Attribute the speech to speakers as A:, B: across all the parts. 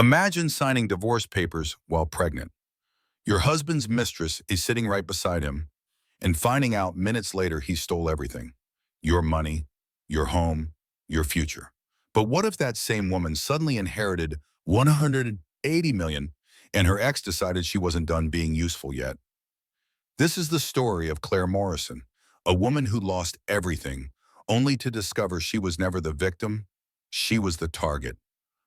A: Imagine signing divorce papers while pregnant. Your husband's mistress is sitting right beside him and finding out minutes later he stole everything. Your money, your home, your future. But what if that same woman suddenly inherited 180 million and her ex decided she wasn't done being useful yet? This is the story of Claire Morrison, a woman who lost everything only to discover she was never the victim, she was the target.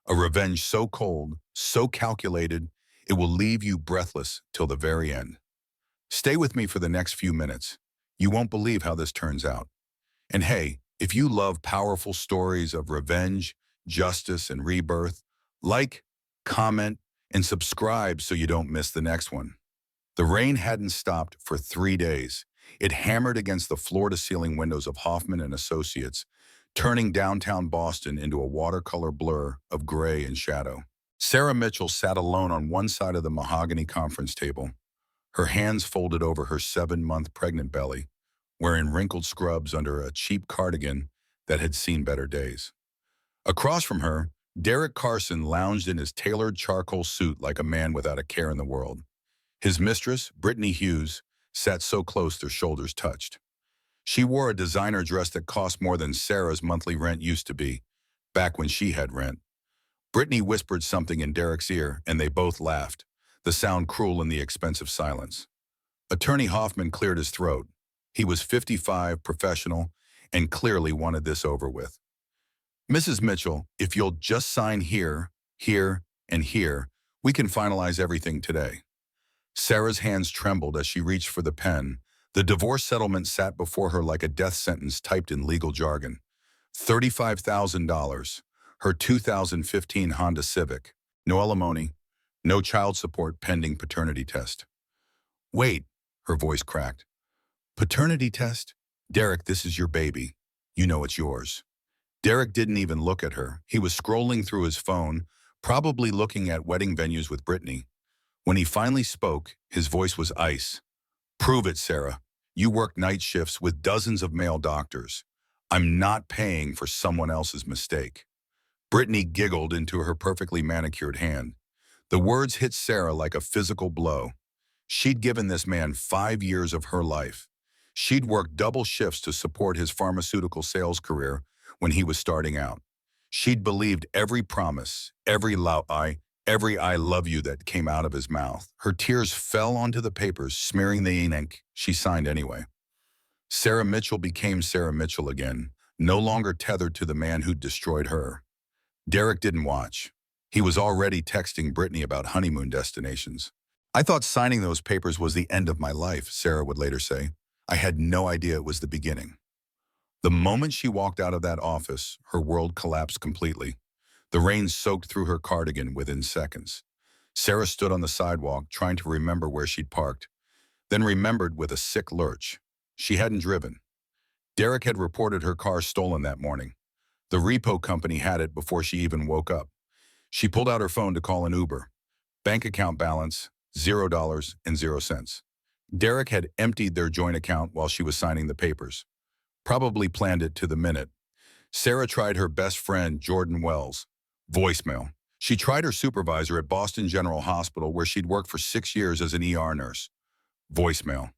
A: A revenge so cold, so calculated, it will leave you breathless till the very end. Stay with me for the next few minutes. You won't believe how this turns out. And hey, if you love powerful stories of revenge, justice, and rebirth, like, comment, and subscribe so you don't miss the next one. The rain hadn't stopped for 3 days. It hammered against the floor-to-ceiling windows of Hoffman and Associates, turning downtown Boston into a watercolor blur of gray and shadow. Sarah Mitchell sat alone on one side of the mahogany conference table, her hands folded over her 7-month pregnant belly, wearing wrinkled scrubs under a cheap cardigan that had seen better days. Across from her, Derek Carson lounged in his tailored charcoal suit like a man without a care in the world. His mistress, Brittany Hughes, sat so close their shoulders touched. She wore a designer dress that cost more than Sarah's monthly rent used to be, back when she had rent. Brittany whispered something in Derek's ear, and they both laughed, the sound cruel in the expensive silence. Attorney Hoffman cleared his throat. He was 55, professional, and clearly wanted this over with. Mrs. Mitchell, if you'll just sign here, here, and here, we can finalize everything today. Sarah's hands trembled as she reached for the pen. The divorce settlement sat before her like a death sentence typed in legal jargon. $35,000, her 2015 Honda Civic, no alimony, no child support pending paternity test. Wait, her voice cracked. Paternity test? Derek, this is your baby. You know it's yours. Derek didn't even look at her. He was scrolling through his phone, probably looking at wedding venues with Brittany. When he finally spoke, his voice was ice. Prove it, Sarah. You work night shifts with dozens of male doctors. I'm not paying for someone else's mistake. Brittany giggled into her perfectly manicured hand. The words hit Sarah like a physical blow. She'd given this man 5 years of her life. She'd worked double shifts to support his pharmaceutical sales career when he was starting out. She'd believed every promise, every lie, every I love you that came out of his mouth. Her tears fell onto the papers, smearing the ink she signed anyway. Sarah Mitchell became Sarah Mitchell again, no longer tethered to the man who'd destroyed her. Derek didn't watch. He was already texting Brittany about honeymoon destinations. I thought signing those papers was the end of my life, Sarah would later say. I had no idea it was the beginning. The moment she walked out of that office, her world collapsed completely. The rain soaked through her cardigan within seconds. Sarah stood on the sidewalk, trying to remember where she'd parked, then remembered with a sick lurch. She hadn't driven. Derek had reported her car stolen that morning. The repo company had it before she even woke up. She pulled out her phone to call an Uber. Bank account balance, $0.00. Derek had emptied their joint account while she was signing the papers. Probably planned it to the minute. Sarah tried her best friend, Jordan Wells. Voicemail. She tried her supervisor at Boston General Hospital, where she'd worked for 6 years as an ER nurse. Voicemail.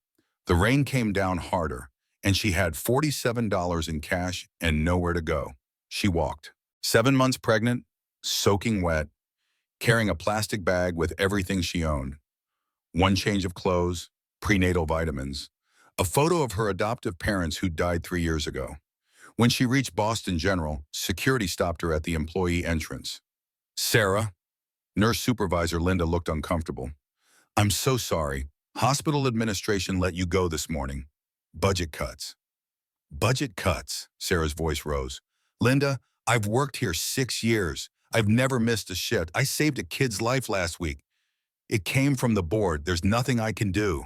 A: The rain came down harder, and she had $47 in cash and nowhere to go. She walked. 7 months pregnant, soaking wet, carrying a plastic bag with everything she owned. One change of clothes, prenatal vitamins, a photo of her adoptive parents who died 3 years ago. When she reached Boston General, security stopped her at the employee entrance. Sarah, nurse supervisor Linda looked uncomfortable. I'm so sorry. Hospital administration let you go this morning. Budget cuts. Budget cuts, Sarah's voice rose. Linda, I've worked here 6 years. I've never missed a shift. I saved a kid's life last week. It came from the board. There's nothing I can do.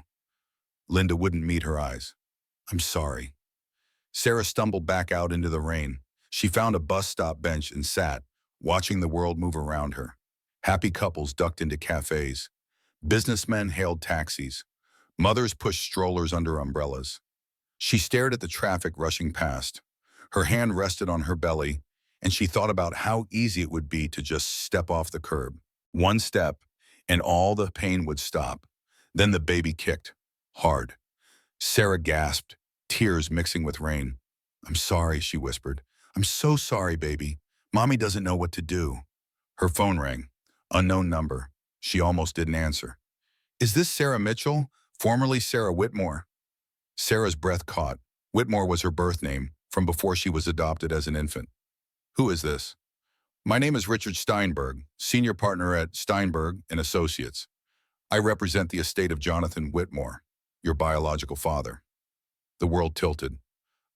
A: Linda wouldn't meet her eyes. I'm sorry. Sarah stumbled back out into the rain. She found a bus stop bench and sat, watching the world move around her. Happy couples ducked into cafes. Businessmen hailed taxis. Mothers pushed strollers under umbrellas. She stared at the traffic rushing past. Her hand rested on her belly, and she thought about how easy it would be to just step off the curb. One step, and all the pain would stop. Then the baby kicked. Hard. Sarah gasped, tears mixing with rain. "I'm sorry," she whispered. "I'm so sorry, baby. Mommy doesn't know what to do." Her phone rang. Unknown number. She almost didn't answer. "Is this Sarah Mitchell, formerly Sarah Whitmore?" Sarah's breath caught. Whitmore was her birth name, from before she was adopted as an infant. "Who is this?" "My name is Richard Steinberg, senior partner at Steinberg and Associates. I represent the estate of Jonathan Whitmore, your biological father." The world tilted.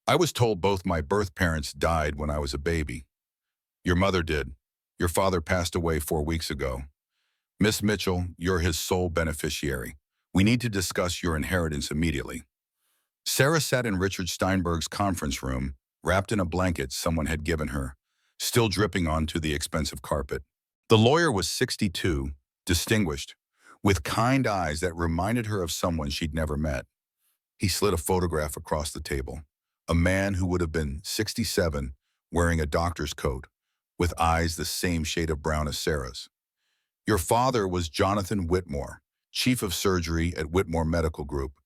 A: "I was told both my birth parents died when I was a baby." "Your mother did. Your father passed away 4 weeks ago. Miss Mitchell, you're his sole beneficiary. We need to discuss your inheritance immediately." Sarah sat in Richard Steinberg's conference room, wrapped in a blanket someone had given her, still dripping onto the expensive carpet. The lawyer was 62, distinguished, with kind eyes that reminded her of someone she'd never met. He slid a photograph across the table. A man who would have been 67, wearing a doctor's coat, with eyes the same shade of brown as Sarah's. "Your father was Jonathan Whitmore, chief of surgery at Whitmore Medical Group.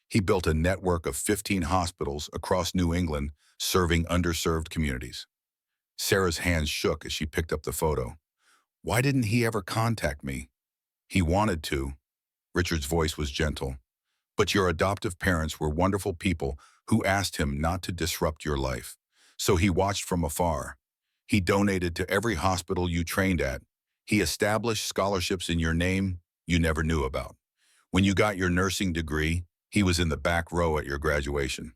A: He built a network of 15 hospitals across New England, serving underserved communities." Sarah's hands shook as she picked up the photo. "Why didn't he ever contact me?" "He wanted to." Richard's voice was gentle. "But your adoptive parents were wonderful people who asked him not to disrupt your life. So he watched from afar. He donated to every hospital you trained at. He established scholarships in your name you never knew about. When you got your nursing degree, he was in the back row at your graduation."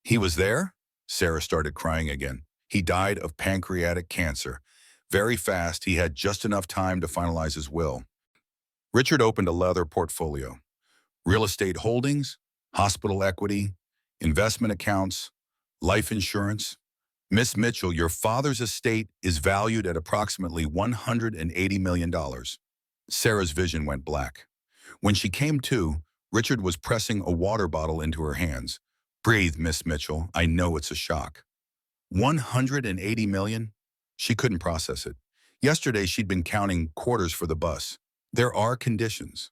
A: "He was there?" Sarah started crying again. "He died of pancreatic cancer. Very fast, he had just enough time to finalize his will." Richard opened a leather portfolio. Real estate holdings, hospital equity, investment accounts, life insurance. "Miss Mitchell, your father's estate is valued at approximately $180 million. Sarah's vision went black. When she came to, Richard was pressing a water bottle into her hands. "Breathe, Miss Mitchell. I know it's a shock." 180 million? She couldn't process it. Yesterday, she'd been counting quarters for the bus. "There are conditions."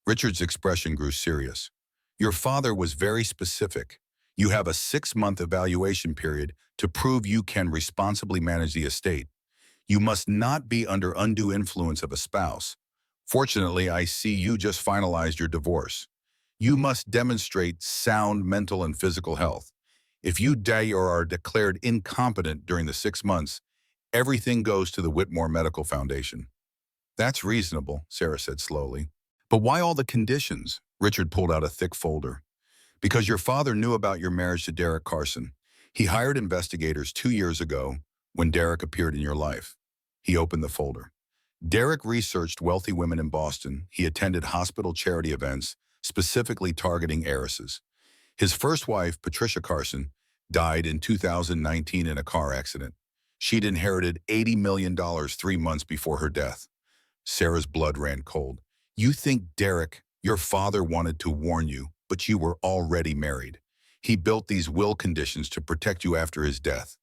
A: Richard's expression grew serious. "Your father was very specific. You have a 6-month evaluation period to prove you can responsibly manage the estate. You must not be under undue influence of a spouse. Fortunately, I see you just finalized your divorce. You must demonstrate sound mental and physical health. If you die or are declared incompetent during the 6 months, everything goes to the Whitmore Medical Foundation." "That's reasonable," Sarah said slowly. "But why all the conditions?" Richard pulled out a thick folder. "Because your father knew about your marriage to Derek Carson. He hired investigators 2 years ago when Derek appeared in your life." He opened the folder. "Derek researched wealthy women in Boston. He attended hospital charity events, specifically targeting heiresses. His first wife, Patricia Carson, died in 2019 in a car accident. She'd inherited $80 million 3 months before her death." Sarah's blood ran cold. "You think Derek, your father, wanted to warn you, but you were already married. He built these will conditions to protect you after his death."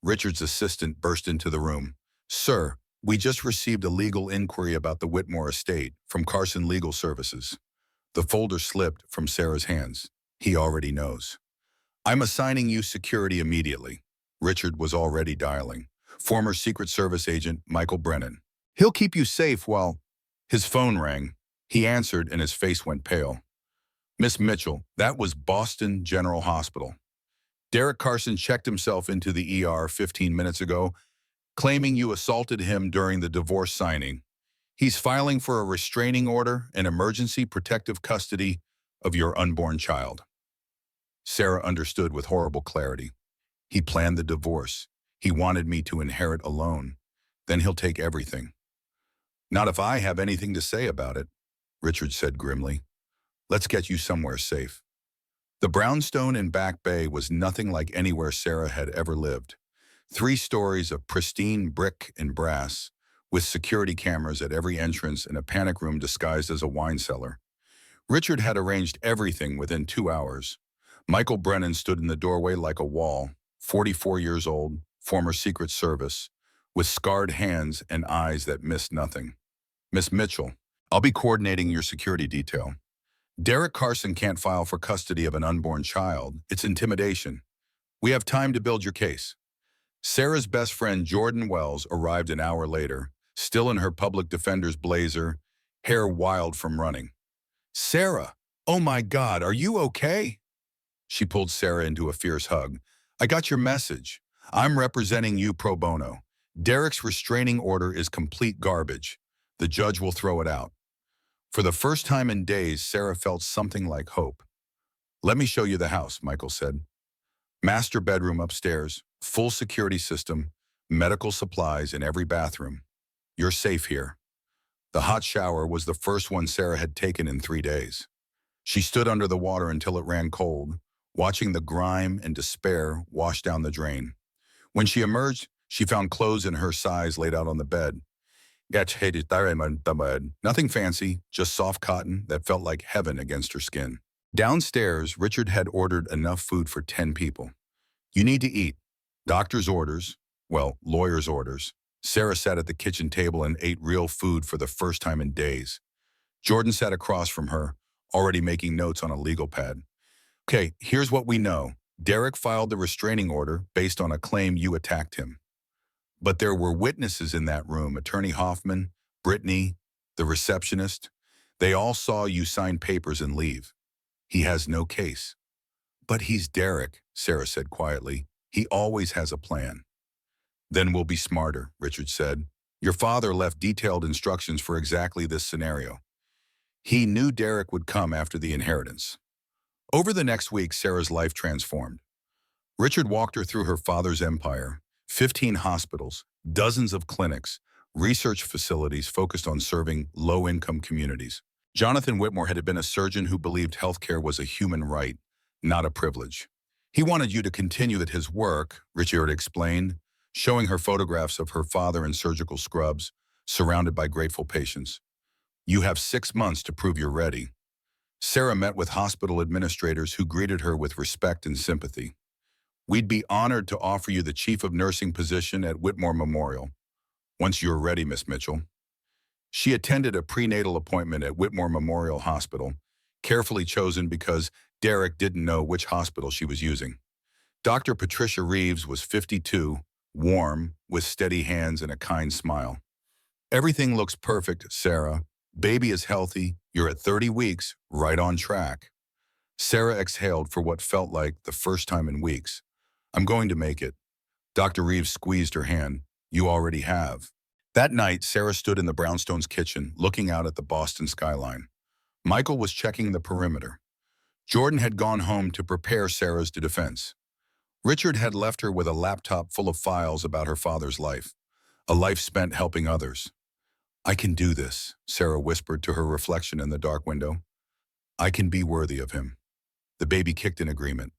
A: Richard's assistant burst into the room. "Sir, we just received a legal inquiry about the Whitmore estate from Carson Legal Services." The folder slipped from Sarah's hands. "He already knows." "I'm assigning you security immediately." Richard was already dialing. "Former Secret Service agent Michael Brennan. He'll keep you safe while—" His phone rang. He answered and his face went pale. "Miss Mitchell, that was Boston General Hospital. Derek Carson checked himself into the ER 15 minutes ago, claiming you assaulted him during the divorce signing. He's filing for a restraining order and emergency protective custody of your unborn child." Sarah understood with horrible clarity. "He planned the divorce. He wanted me to inherit alone. Then he'll take everything." "Not if I have anything to say about it," Richard said grimly. "Let's get you somewhere safe." The brownstone in Back Bay was nothing like anywhere Sarah had ever lived. 3 stories of pristine brick and brass, with security cameras at every entrance and a panic room disguised as a wine cellar. Richard had arranged everything within 2 hours. Michael Brennan stood in the doorway like a wall, 44 years old, former Secret Service, with scarred hands and eyes that missed nothing. Miss Mitchell, I'll be coordinating your security detail. Derek Carson can't file for custody of an unborn child. It's intimidation. We have time to build your case. Sarah's best friend, Jordan Wells, arrived an hour later, still in her public defender's blazer, hair wild from running. Sarah, oh my God, are you okay? She pulled Sarah into a fierce hug. I got your message. I'm representing you pro bono. Derek's restraining order is complete garbage. The judge will throw it out. For the first time in days, Sarah felt something like hope. Let me show you the house, Michael said. Master bedroom upstairs, full security system, medical supplies in every bathroom. You're safe here. The hot shower was the first one Sarah had taken in 3 days. She stood under the water until it ran cold, watching the grime and despair wash down the drain. When she emerged, she found clothes in her size laid out on the bed. Nothing fancy, just soft cotton that felt like heaven against her skin. Downstairs, Richard had ordered enough food for 10 people. You need to eat. Doctor's orders, well, lawyer's orders. Sarah sat at the kitchen table and ate real food for the first time in days. Jordan sat across from her, already making notes on a legal pad. Okay, here's what we know. Derek filed the restraining order based on a claim you attacked him. But there were witnesses in that room, Attorney Hoffman, Brittany, the receptionist. They all saw you sign papers and leave. He has no case. But he's Derek, Sarah said quietly. He always has a plan. Then we'll be smarter, Richard said. Your father left detailed instructions for exactly this scenario. He knew Derek would come after the inheritance. Over the next week, Sarah's life transformed. Richard walked her through her father's empire, 15 hospitals, dozens of clinics, research facilities focused on serving low-income communities. Jonathan Whitmore had been a surgeon who believed healthcare was a human right, not a privilege. He wanted you to continue at his work, Richard explained, showing her photographs of her father in surgical scrubs, surrounded by grateful patients. You have 6 months to prove you're ready. Sarah met with hospital administrators who greeted her with respect and sympathy. We'd be honored to offer you the chief of nursing position at Whitmore Memorial. Once you're ready, Miss Mitchell. She attended a prenatal appointment at Whitmore Memorial Hospital, carefully chosen because Derek didn't know which hospital she was using. Dr. Patricia Reeves was 52, warm, with steady hands and a kind smile. Everything looks perfect, Sarah. Baby is healthy. You're at 30 weeks, right on track. Sarah exhaled for what felt like the first time in weeks. I'm going to make it. Dr. Reeves squeezed her hand. You already have. That night, Sarah stood in the Brownstones' kitchen, looking out at the Boston skyline. Michael was checking the perimeter. Jordan had gone home to prepare Sarah's defense. Richard had left her with a laptop full of files about her father's life, a life spent helping others. I can do this, Sarah whispered to her reflection in the dark window. I can be worthy of him. The baby kicked in agreement.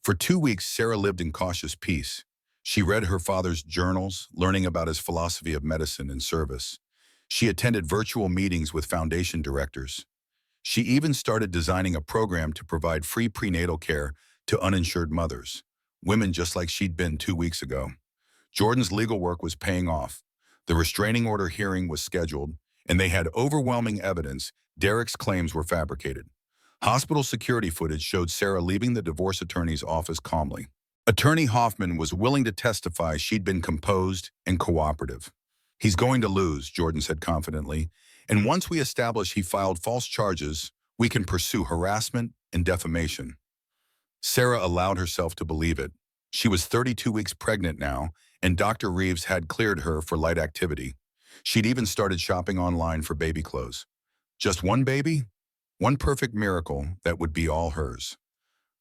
A: For 2 weeks, Sarah lived in cautious peace. She read her father's journals, learning about his philosophy of medicine and service. She attended virtual meetings with foundation directors. She even started designing a program to provide free prenatal care to uninsured mothers, women just like she'd been 2 weeks ago. Jordan's legal work was paying off. The restraining order hearing was scheduled, and they had overwhelming evidence Derek's claims were fabricated. Hospital security footage showed Sarah leaving the divorce attorney's office calmly. Attorney Hoffman was willing to testify she'd been composed and cooperative. He's going to lose, Jordan said confidently, and once we establish he filed false charges, we can pursue harassment and defamation. Sarah allowed herself to believe it. She was 32 weeks pregnant now, and Dr. Reeves had cleared her for light activity. She'd even started shopping online for baby clothes. Just one baby? One perfect miracle that would be all hers.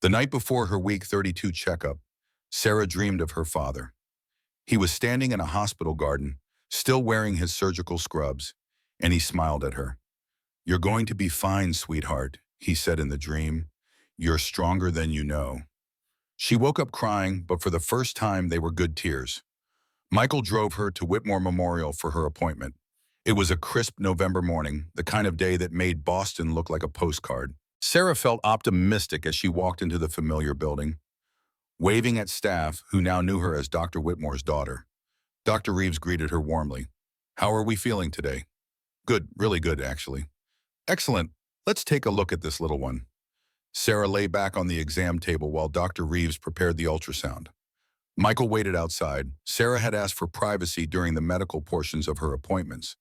A: The night before her week 32 checkup, Sarah dreamed of her father. He was standing in a hospital garden, still wearing his surgical scrubs, and he smiled at her. You're going to be fine, sweetheart, he said in the dream. You're stronger than you know. She woke up crying, but for the first time they were good tears. Michael drove her to Whitmore Memorial for her appointment. It was a crisp November morning, the kind of day that made Boston look like a postcard. Sarah felt optimistic as she walked into the familiar building, waving at staff who now knew her as Dr. Whitmore's daughter. Dr. Reeves greeted her warmly. How are we feeling today? Good, really good, actually. Excellent. Let's take a look at this little one. Sarah lay back on the exam table while Dr. Reeves prepared the ultrasound. Michael waited outside. Sarah had asked for privacy during the medical portions of her appointments.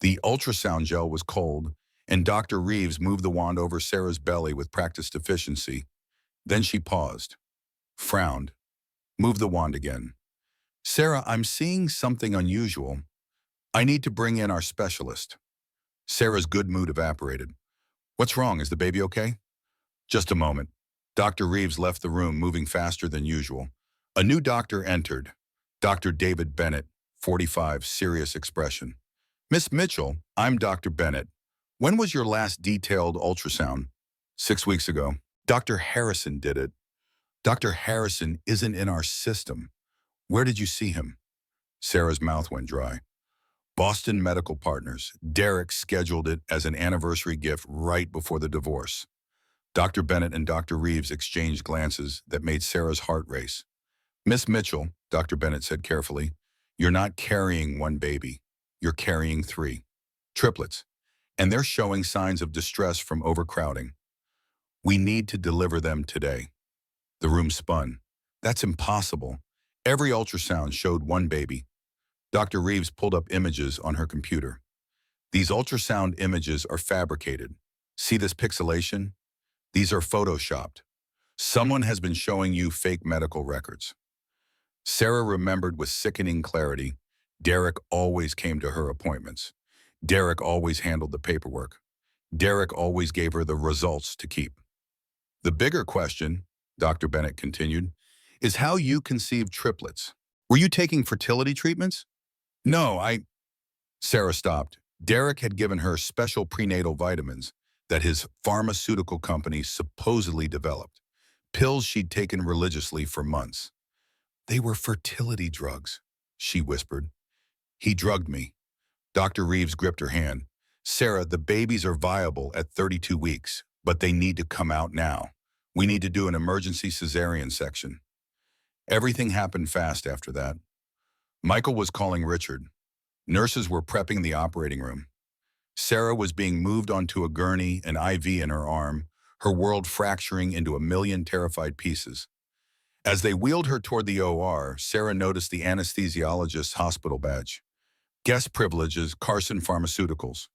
A: The ultrasound gel was cold, and Dr. Reeves moved the wand over Sarah's belly with practiced efficiency. Then she paused, frowned, moved the wand again. Sarah, I'm seeing something unusual. I need to bring in our specialist. Sarah's good mood evaporated. What's wrong? Is the baby okay? Just a moment. Dr. Reeves left the room, moving faster than usual. A new doctor entered. Dr. David Bennett, 45, serious expression. Miss Mitchell, I'm Dr. Bennett. When was your last detailed ultrasound? 6 weeks ago. Dr. Harrison did it. Dr. Harrison isn't in our system. Where did you see him? Sarah's mouth went dry. Boston Medical Partners. Derek scheduled it as an anniversary gift right before the divorce. Dr. Bennett and Dr. Reeves exchanged glances that made Sarah's heart race. Miss Mitchell, Dr. Bennett said carefully, you're not carrying one baby. You're carrying 3. Triplets. And they're showing signs of distress from overcrowding. We need to deliver them today. The room spun. That's impossible. Every ultrasound showed one baby. Dr. Reeves pulled up images on her computer. These ultrasound images are fabricated. See this pixelation? These are photoshopped. Someone has been showing you fake medical records. Sarah remembered with sickening clarity. Derek always came to her appointments. Derek always handled the paperwork. Derek always gave her the results to keep. The bigger question, Dr. Bennett continued, is how you conceived triplets. Were you taking fertility treatments? No, Sarah stopped. Derek had given her special prenatal vitamins that his pharmaceutical company supposedly developed, pills she'd taken religiously for months. They were fertility drugs, she whispered. He drugged me. Dr. Reeves gripped her hand. Sarah, the babies are viable at 32 weeks, but they need to come out now. We need to do an emergency cesarean section. Everything happened fast after that. Michael was calling Richard. Nurses were prepping the operating room. Sarah was being moved onto a gurney, an IV in her arm, her world fracturing into a million terrified pieces. As they wheeled her toward the OR, Sarah noticed the anesthesiologist's hospital badge. Guest privileges, Carson Pharmaceuticals.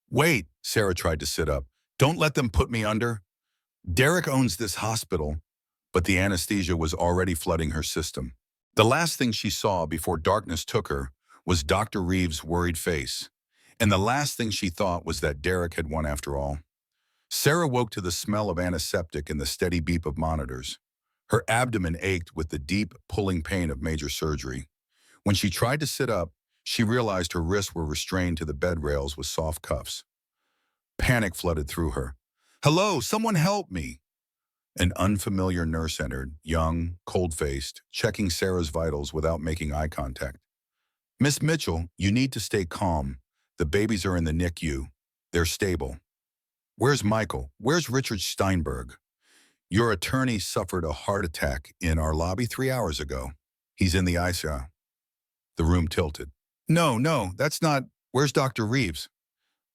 A: Wait, Sarah tried to sit up. Don't let them put me under. Derek owns this hospital, but the anesthesia was already flooding her system. The last thing she saw before darkness took her was Dr. Reeves' worried face. And the last thing she thought was that Derek had won after all. Sarah woke to the smell of antiseptic and the steady beep of monitors. Her abdomen ached with the deep, pulling pain of major surgery. When she tried to sit up, she realized her wrists were restrained to the bed rails with soft cuffs. Panic flooded through her. Hello, someone help me! An unfamiliar nurse entered, young, cold-faced, checking Sarah's vitals without making eye contact. Miss Mitchell, you need to stay calm. The babies are in the NICU. They're stable. Where's Michael? Where's Richard Steinberg? Your attorney suffered a heart attack in our lobby 3 hours ago. He's in the ICU. The room tilted. No, that's not. Where's Dr. Reeves?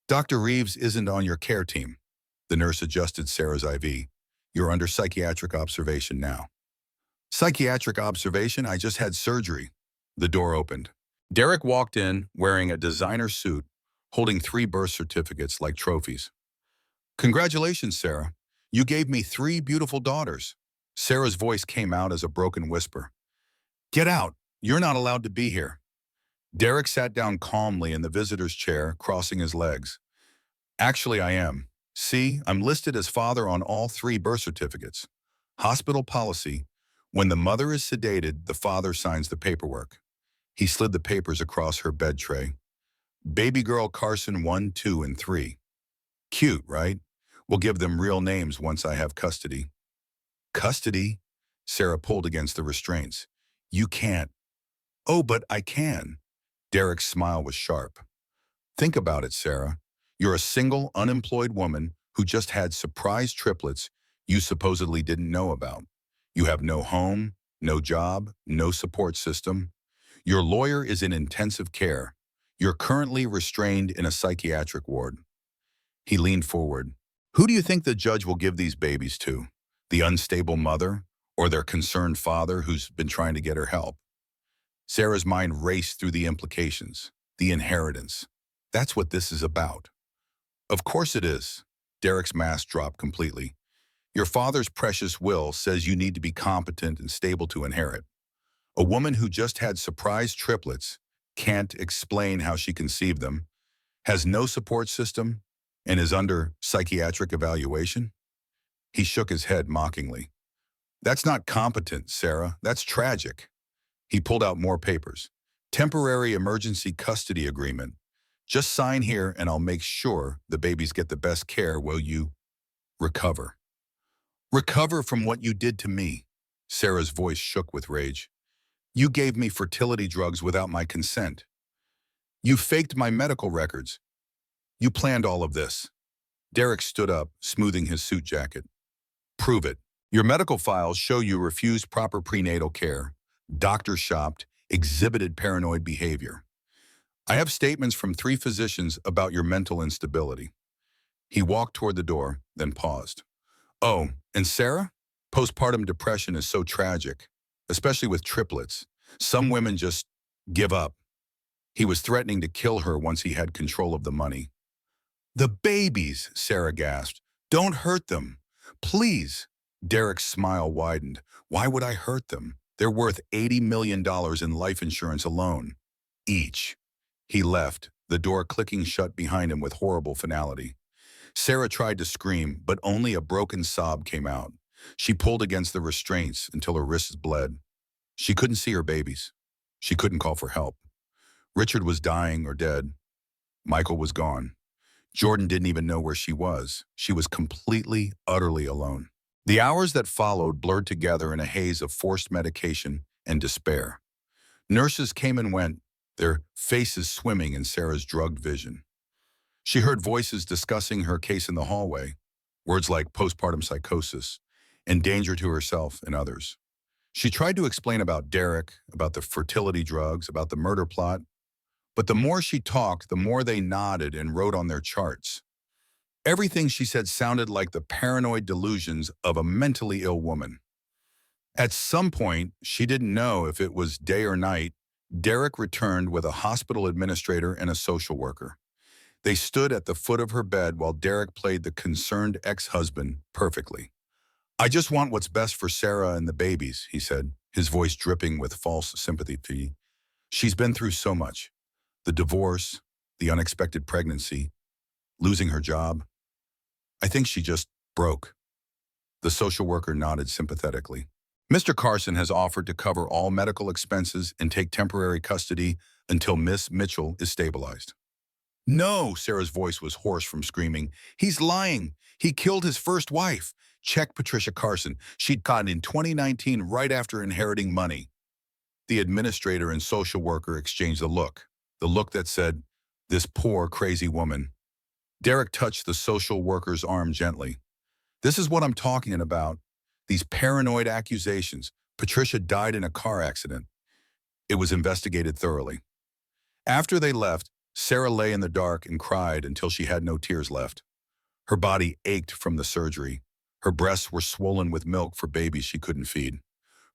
A: Dr. Reeves isn't on your care team. The nurse adjusted Sarah's IV. You're under psychiatric observation now. Psychiatric observation? I just had surgery. The door opened. Derek walked in wearing a designer suit, holding 3 birth certificates like trophies. Congratulations, Sarah. You gave me 3 beautiful daughters. Sarah's voice came out as a broken whisper. Get out. You're not allowed to be here. Derek sat down calmly in the visitor's chair, crossing his legs. Actually, I am. See, I'm listed as father on all 3 birth certificates. Hospital policy. When the mother is sedated, the father signs the paperwork. He slid the papers across her bed tray. Baby girl Carson 1, 2, and 3. Cute, right? We'll give them real names once I have custody. Custody? Sarah pulled against the restraints. You can't. Oh, but I can. Derek's smile was sharp. Think about it, Sarah. You're a single, unemployed woman who just had surprise triplets you supposedly didn't know about. You have no home, no job, no support system. Your lawyer is in intensive care. You're currently restrained in a psychiatric ward. He leaned forward. Who do you think the judge will give these babies to? The unstable mother or their concerned father who's been trying to get her help? Sarah's mind raced through the implications, the inheritance. That's what this is about. Of course it is. Derek's mask dropped completely. Your father's precious will says you need to be competent and stable to inherit. A woman who just had surprise triplets can't explain how she conceived them, has no support system, and is under psychiatric evaluation? He shook his head mockingly. That's not competent, Sarah. That's tragic. He pulled out more papers. Temporary emergency custody agreement. Just sign here and I'll make sure the babies get the best care while you recover. Recover from what you did to me. Sarah's voice shook with rage. You gave me fertility drugs without my consent. You faked my medical records. You planned all of this. Derek stood up, smoothing his suit jacket. Prove it. Your medical files show you refused proper prenatal care, doctor shopped, exhibited paranoid behavior. I have statements from 3 physicians about your mental instability. He walked toward the door, then paused. Oh, and Sarah? Postpartum depression is so tragic, especially with triplets. Some women just give up. He was threatening to kill her once he had control of the money. The babies, Sarah gasped. Don't hurt them. Please. Derek's smile widened. Why would I hurt them? They're worth $80 million in life insurance alone. Each. He left, the door clicking shut behind him with horrible finality. Sarah tried to scream, but only a broken sob came out. She pulled against the restraints until her wrists bled. She couldn't see her babies. She couldn't call for help. Richard was dying or dead. Michael was gone. Jordan didn't even know where she was. She was completely, utterly alone. The hours that followed blurred together in a haze of forced medication and despair. Nurses came and went, their faces swimming in Sarah's drugged vision. She heard voices discussing her case in the hallway, words like postpartum psychosis, and danger to herself and others. She tried to explain about Derek, about the fertility drugs, about the murder plot, but the more she talked, the more they nodded and wrote on their charts. Everything she said sounded like the paranoid delusions of a mentally ill woman. At some point, she didn't know if it was day or night, Derek returned with a hospital administrator and a social worker. They stood at the foot of her bed while Derek played the concerned ex-husband perfectly. I just want what's best for Sarah and the babies, he said, his voice dripping with false sympathy. She's been through so much. The divorce, the unexpected pregnancy, losing her job. I think she just broke. The social worker nodded sympathetically. Mr. Carson has offered to cover all medical expenses and take temporary custody until Miss Mitchell is stabilized. No, Sarah's voice was hoarse from screaming. He's lying. He killed his first wife. Check Patricia Carson. She'd caught in 2019 right after inheriting money. The administrator and social worker exchanged a look, the look that said, this poor, crazy woman. Derek touched the social worker's arm gently. This is what I'm talking about. These paranoid accusations. Patricia died in a car accident. It was investigated thoroughly. After they left, Sarah lay in the dark and cried until she had no tears left. Her body ached from the surgery. Her breasts were swollen with milk for babies she couldn't feed.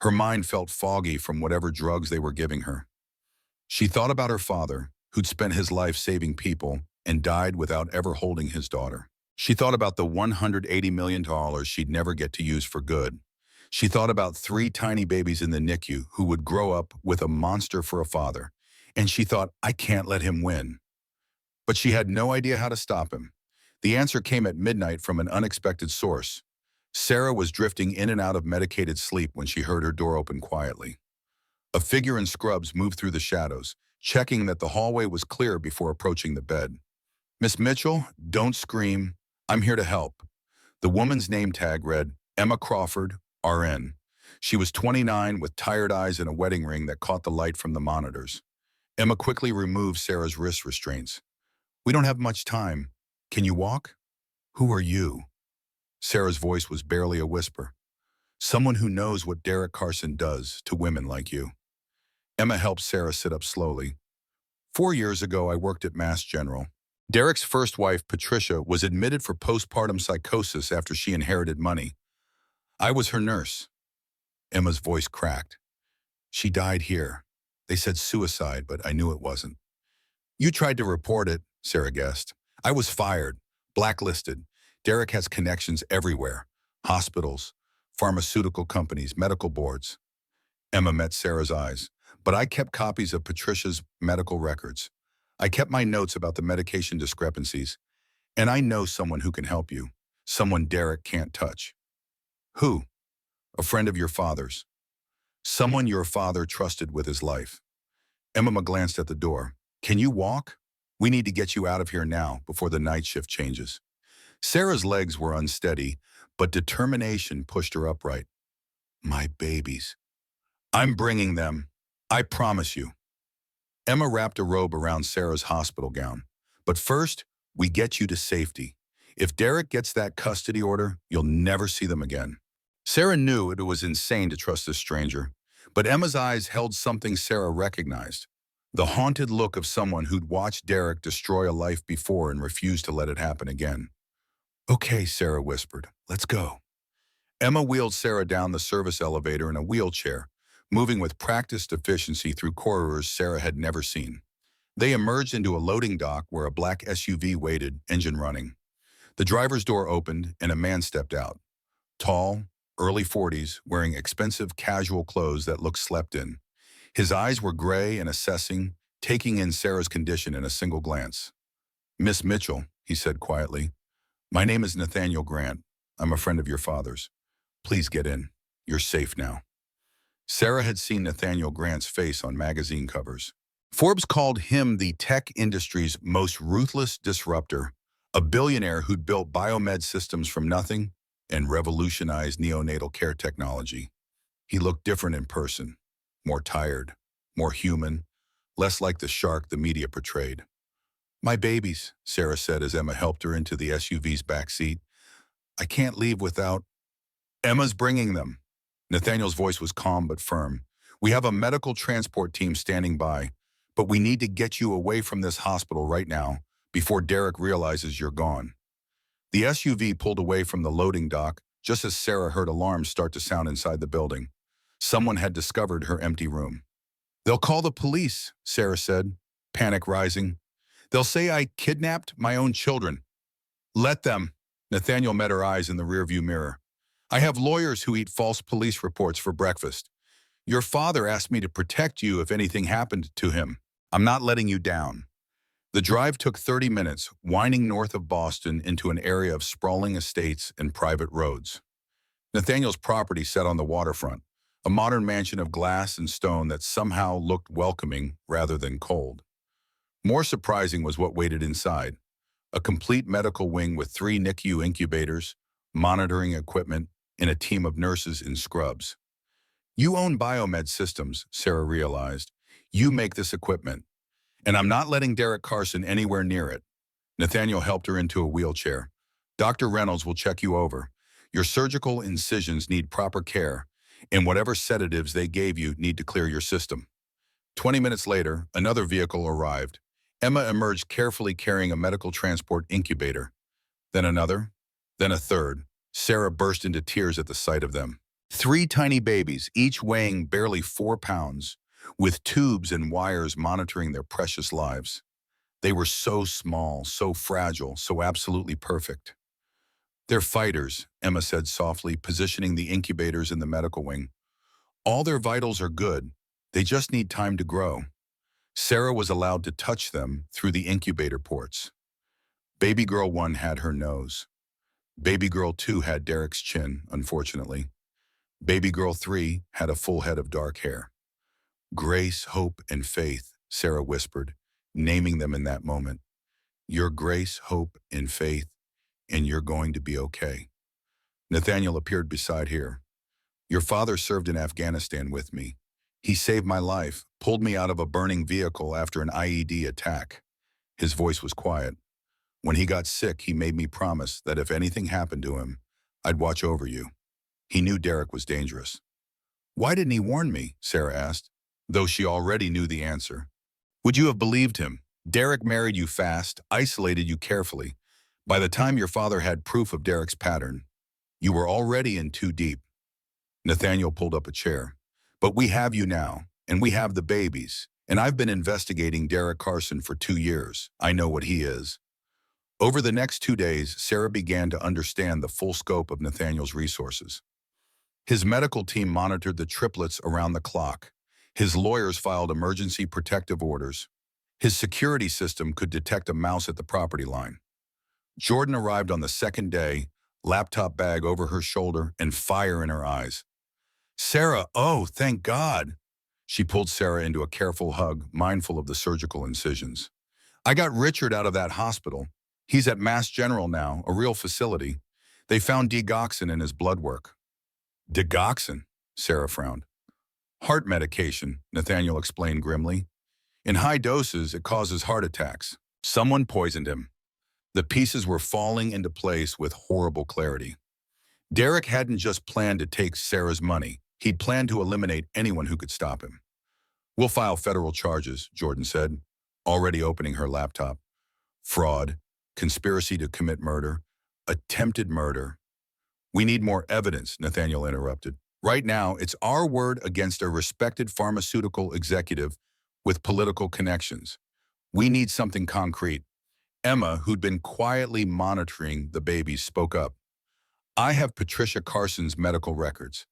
A: Her mind felt foggy from whatever drugs they were giving her. She thought about her father, who'd spent his life saving people and died without ever holding his daughter. She thought about the $180 million she'd never get to use for good. She thought about 3 tiny babies in the NICU who would grow up with a monster for a father. And she thought, I can't let him win. But she had no idea how to stop him. The answer came at midnight from an unexpected source. Sarah was drifting in and out of medicated sleep when she heard her door open quietly. A figure in scrubs moved through the shadows, checking that the hallway was clear before approaching the bed. Miss Mitchell, don't scream. I'm here to help. The woman's name tag read, Emma Crawford, RN. She was 29 with tired eyes and a wedding ring that caught the light from the monitors. Emma quickly removed Sarah's wrist restraints. We don't have much time. Can you walk? Who are you? Sarah's voice was barely a whisper. Someone who knows what Derek Carson does to women like you. Emma helped Sarah sit up slowly. 4 years ago, I worked at Mass General. Derek's first wife, Patricia, was admitted for postpartum psychosis after she inherited money. I was her nurse. Emma's voice cracked. She died here. They said suicide, but I knew it wasn't. You tried to report it, Sarah guessed. I was fired, blacklisted. Derek has connections everywhere. Hospitals, pharmaceutical companies, medical boards. Emma met Sarah's eyes. But I kept copies of Patricia's medical records. I kept my notes about the medication discrepancies. And I know someone who can help you. Someone Derek can't touch. Who? A friend of your father's. Someone your father trusted with his life. Emma glanced at the door. Can you walk? We need to get you out of here now before the night shift changes. Sarah's legs were unsteady, but determination pushed her upright. My babies. I'm bringing them. I promise you. Emma wrapped a robe around Sarah's hospital gown. But first, we get you to safety. If Derek gets that custody order, you'll never see them again. Sarah knew it was insane to trust this stranger, but Emma's eyes held something Sarah recognized. The haunted look of someone who'd watched Derek destroy a life before and refused to let it happen again. Okay, Sarah whispered. Let's go. Emma wheeled Sarah down the service elevator in a wheelchair, moving with practiced efficiency through corridors Sarah had never seen. They emerged into a loading dock where a black SUV waited, engine running. The driver's door opened and a man stepped out. Tall, early 40s, wearing expensive casual clothes that looked slept in. His eyes were gray and assessing, taking in Sarah's condition in a single glance. Miss Mitchell, he said quietly. My name is Nathaniel Grant. I'm a friend of your father's. Please get in. You're safe now. Sarah had seen Nathaniel Grant's face on magazine covers. Forbes called him the tech industry's most ruthless disruptor, a billionaire who'd built biomed systems from nothing and revolutionized neonatal care technology. He looked different in person, more tired, more human, less like the shark the media portrayed. My babies, Sarah said as Emma helped her into the SUV's back seat. I can't leave without... Emma's bringing them. Nathaniel's voice was calm but firm. We have a medical transport team standing by, but we need to get you away from this hospital right now before Derek realizes you're gone. The SUV pulled away from the loading dock just as Sarah heard alarms start to sound inside the building. Someone had discovered her empty room. They'll call the police, Sarah said, panic rising. They'll say I kidnapped my own children. Let them. Nathaniel met her eyes in the rearview mirror. I have lawyers who eat false police reports for breakfast. Your father asked me to protect you if anything happened to him. I'm not letting you down. The drive took 30 minutes, winding north of Boston into an area of sprawling estates and private roads. Nathaniel's property sat on the waterfront, a modern mansion of glass and stone that somehow looked welcoming rather than cold. More surprising was what waited inside. A complete medical wing with 3 NICU incubators, monitoring equipment, and a team of nurses in scrubs. You own biomed systems, Sarah realized. You make this equipment. And I'm not letting Derek Carson anywhere near it. Nathaniel helped her into a wheelchair. Dr. Reynolds will check you over. Your surgical incisions need proper care, and whatever sedatives they gave you need to clear your system. 20 minutes later, another vehicle arrived. Emma emerged carefully carrying a medical transport incubator. Then another, then a third. Sarah burst into tears at the sight of them. 3 tiny babies, each weighing barely 4 pounds, with tubes and wires monitoring their precious lives. They were so small, so fragile, so absolutely perfect. They're fighters, Emma said softly, positioning the incubators in the medical wing. All their vitals are good. They just need time to grow. Sarah was allowed to touch them through the incubator ports. Baby girl 1 had her nose. Baby girl 2 had Derek's chin, unfortunately. Baby girl 3 had a full head of dark hair. Grace, hope, and faith, Sarah whispered, naming them in that moment. Your grace, hope, and faith, and you're going to be okay. Nathaniel appeared beside her. Your father served in Afghanistan with me. He saved my life, pulled me out of a burning vehicle after an IED attack. His voice was quiet. When he got sick, he made me promise that if anything happened to him, I'd watch over you. He knew Derek was dangerous. Why didn't he warn me? Sarah asked. though she already knew the answer. Would you have believed him? Derek married you fast, isolated you carefully. By the time your father had proof of Derek's pattern, you were already in too deep. Nathaniel pulled up a chair. But we have you now, and we have the babies. And I've been investigating Derek Carson for 2 years. I know what he is. Over the next 2 days, Sarah began to understand the full scope of Nathaniel's resources. His medical team monitored the triplets around the clock. His lawyers filed emergency protective orders. His security system could detect a mouse at the property line. Jordan arrived on the second day, laptop bag over her shoulder and fire in her eyes. Sarah, oh, thank God. She pulled Sarah into a careful hug, mindful of the surgical incisions. I got Richard out of that hospital. He's at Mass General now, a real facility. They found digoxin in his blood work. Digoxin? Sarah frowned. Heart medication, Nathaniel explained grimly. In high doses, it causes heart attacks. Someone poisoned him. The pieces were falling into place with horrible clarity. Derek hadn't just planned to take Sarah's money. He'd planned to eliminate anyone who could stop him. We'll file federal charges, Jordan said, already opening her laptop. Fraud, conspiracy to commit murder, attempted murder. We need more evidence, Nathaniel interrupted. Right now, it's our word against a respected pharmaceutical executive with political connections. We need something concrete. Emma, who'd been quietly monitoring the babies, spoke up. I have Patricia Carson's medical records.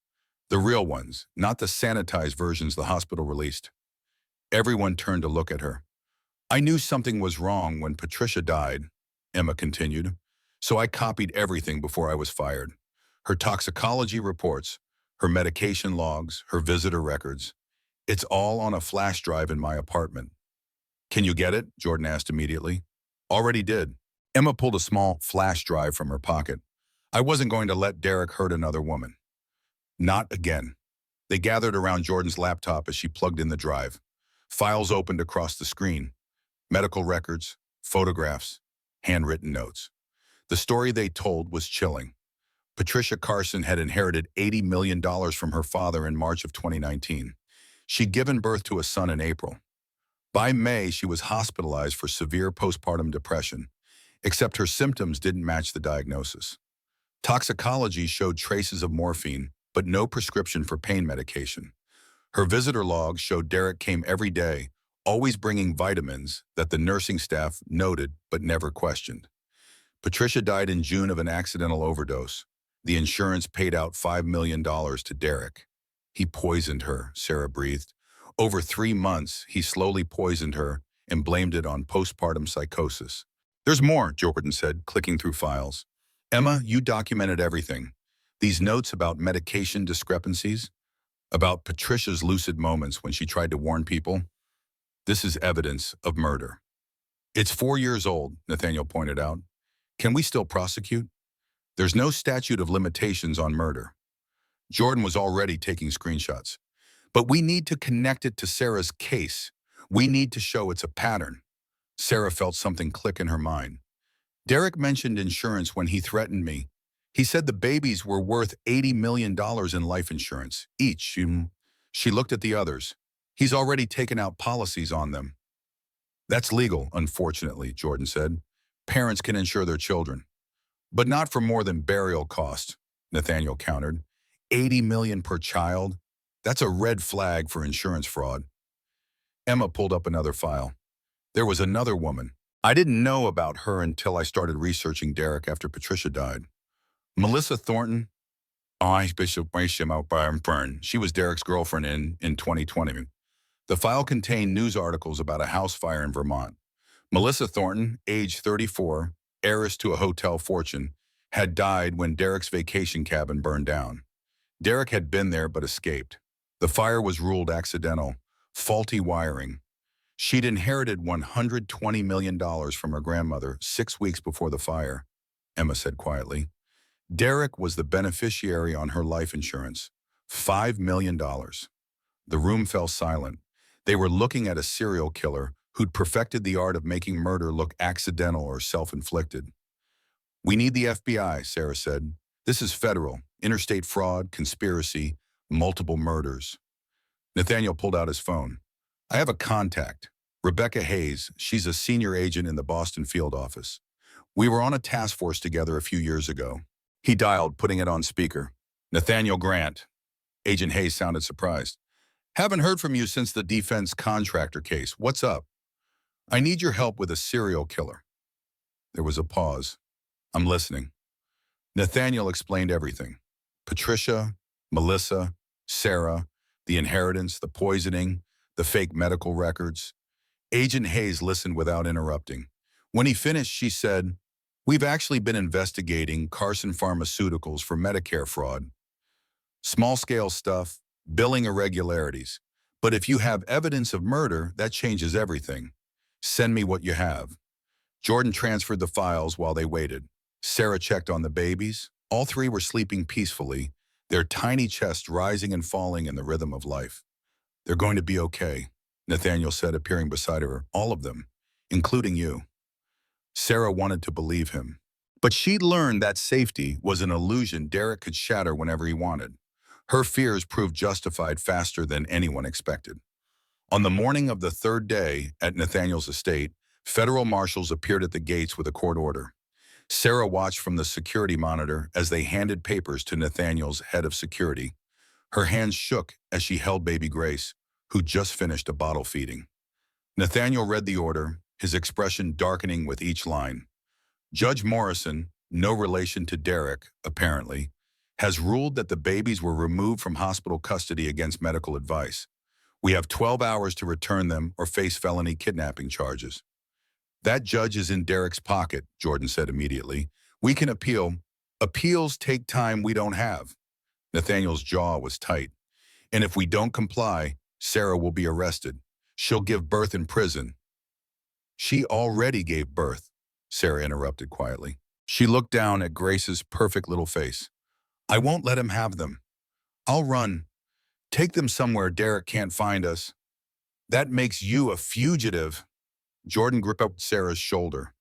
A: The real ones, not the sanitized versions the hospital released. Everyone turned to look at her. I knew something was wrong when Patricia died, Emma continued, so I copied everything before I was fired. Her toxicology reports, her medication logs, her visitor records. It's all on a flash drive in my apartment. Can you get it? Jordan asked immediately. Already did. Emma pulled a small flash drive from her pocket. I wasn't going to let Derek hurt another woman. Not again. They gathered around Jordan's laptop as she plugged in the drive. Files opened across the screen. Medical records, photographs, handwritten notes. The story they told was chilling. Patricia Carson had inherited $80 million from her father in March of 2019. She'd given birth to a son in April. By May, she was hospitalized for severe postpartum depression, except her symptoms didn't match the diagnosis. Toxicology showed traces of morphine, but no prescription for pain medication. Her visitor logs showed Derek came every day, always bringing vitamins that the nursing staff noted but never questioned. Patricia died in June of an accidental overdose. The insurance paid out $5 million to Derek. He poisoned her, Sarah breathed. Over 3 months, he slowly poisoned her and blamed it on postpartum psychosis. There's more, Jordan said, clicking through files. Emma, you documented everything. These notes about medication discrepancies, about Patricia's lucid moments when she tried to warn people. This is evidence of murder. It's 4 years old, Nathaniel pointed out. Can we still prosecute? There's no statute of limitations on murder. Jordan was already taking screenshots. But we need to connect it to Sarah's case. We need to show it's a pattern. Sarah felt something click in her mind. Derek mentioned insurance when he threatened me. He said the babies were worth $80 million in life insurance, each. She looked at the others. He's already taken out policies on them. That's legal, unfortunately, Jordan said. Parents can insure their children. But not for more than burial costs, Nathaniel countered. $80 million per child? That's a red flag for insurance fraud. Emma pulled up another file. There was another woman. I didn't know about her until I started researching Derek after Patricia died. Melissa Thornton. She was Derek's girlfriend in 2020. The file contained news articles about a house fire in Vermont. Melissa Thornton, age 34, heiress to a hotel fortune, had died when Derek's vacation cabin burned down. Derek had been there but escaped. The fire was ruled accidental, faulty wiring. She'd inherited $120 million from her grandmother 6 weeks before the fire, Emma said quietly. Derek was the beneficiary on her life insurance, $5 million. The room fell silent. They were looking at a serial killer who'd perfected the art of making murder look accidental or self-inflicted. We need the FBI, Sarah said. This is federal, interstate fraud, conspiracy, multiple murders. Nathaniel pulled out his phone. I have a contact. Rebecca Hayes. She's a senior agent in the Boston field office. We were on a task force together a few years ago. He dialed, putting it on speaker. Nathaniel Grant. Agent Hayes sounded surprised. Haven't heard from you since the defense contractor case. What's up? I need your help with a serial killer. There was a pause. I'm listening. Nathaniel explained everything. Patricia, Melissa, Sarah, the inheritance, the poisoning, the fake medical records. Agent Hayes listened without interrupting. When he finished, she said, We've actually been investigating Carson Pharmaceuticals for Medicare fraud. Small-scale stuff, billing irregularities. But if you have evidence of murder, that changes everything. Send me what you have. Jordan transferred the files while they waited. Sarah checked on the babies. All three were sleeping peacefully, their tiny chests rising and falling in the rhythm of life. They're going to be okay, Nathaniel said, appearing beside her. All of them, including you. Sarah wanted to believe him. But she'd learned that safety was an illusion Derek could shatter whenever he wanted. Her fears proved justified faster than anyone expected. On the morning of the third day at Nathaniel's estate, federal marshals appeared at the gates with a court order. Sarah watched from the security monitor as they handed papers to Nathaniel's head of security. Her hands shook as she held baby Grace, who just finished a bottle feeding. Nathaniel read the order, his expression darkening with each line. Judge Morrison, no relation to Derek, apparently, has ruled that the babies were removed from hospital custody against medical advice. We have 12 hours to return them or face felony kidnapping charges. That judge is in Derek's pocket, Jordan said immediately. We can appeal. Appeals take time we don't have. Nathaniel's jaw was tight. And if we don't comply, Sarah will be arrested. She'll give birth in prison. She already gave birth, Sarah interrupted quietly. She looked down at Grace's perfect little face. I won't let him have them. I'll run. Take them somewhere Derek can't find us. That makes you a fugitive. Jordan gripped up Sarah's shoulder.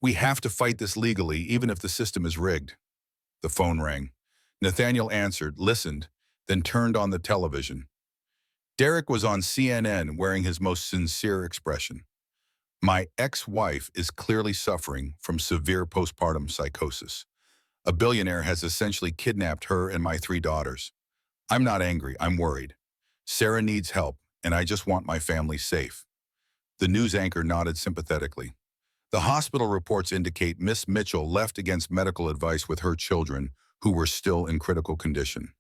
A: We have to fight this legally, even if the system is rigged. The phone rang. Nathaniel answered, listened, then turned on the television. Derek was on CNN wearing his most sincere expression. My ex-wife is clearly suffering from severe postpartum psychosis. A billionaire has essentially kidnapped her and my 3 daughters. I'm not angry, I'm worried. Sarah needs help, and I just want my family safe. The news anchor nodded sympathetically. The hospital reports indicate Miss Mitchell left against medical advice with her children, who were still in critical condition.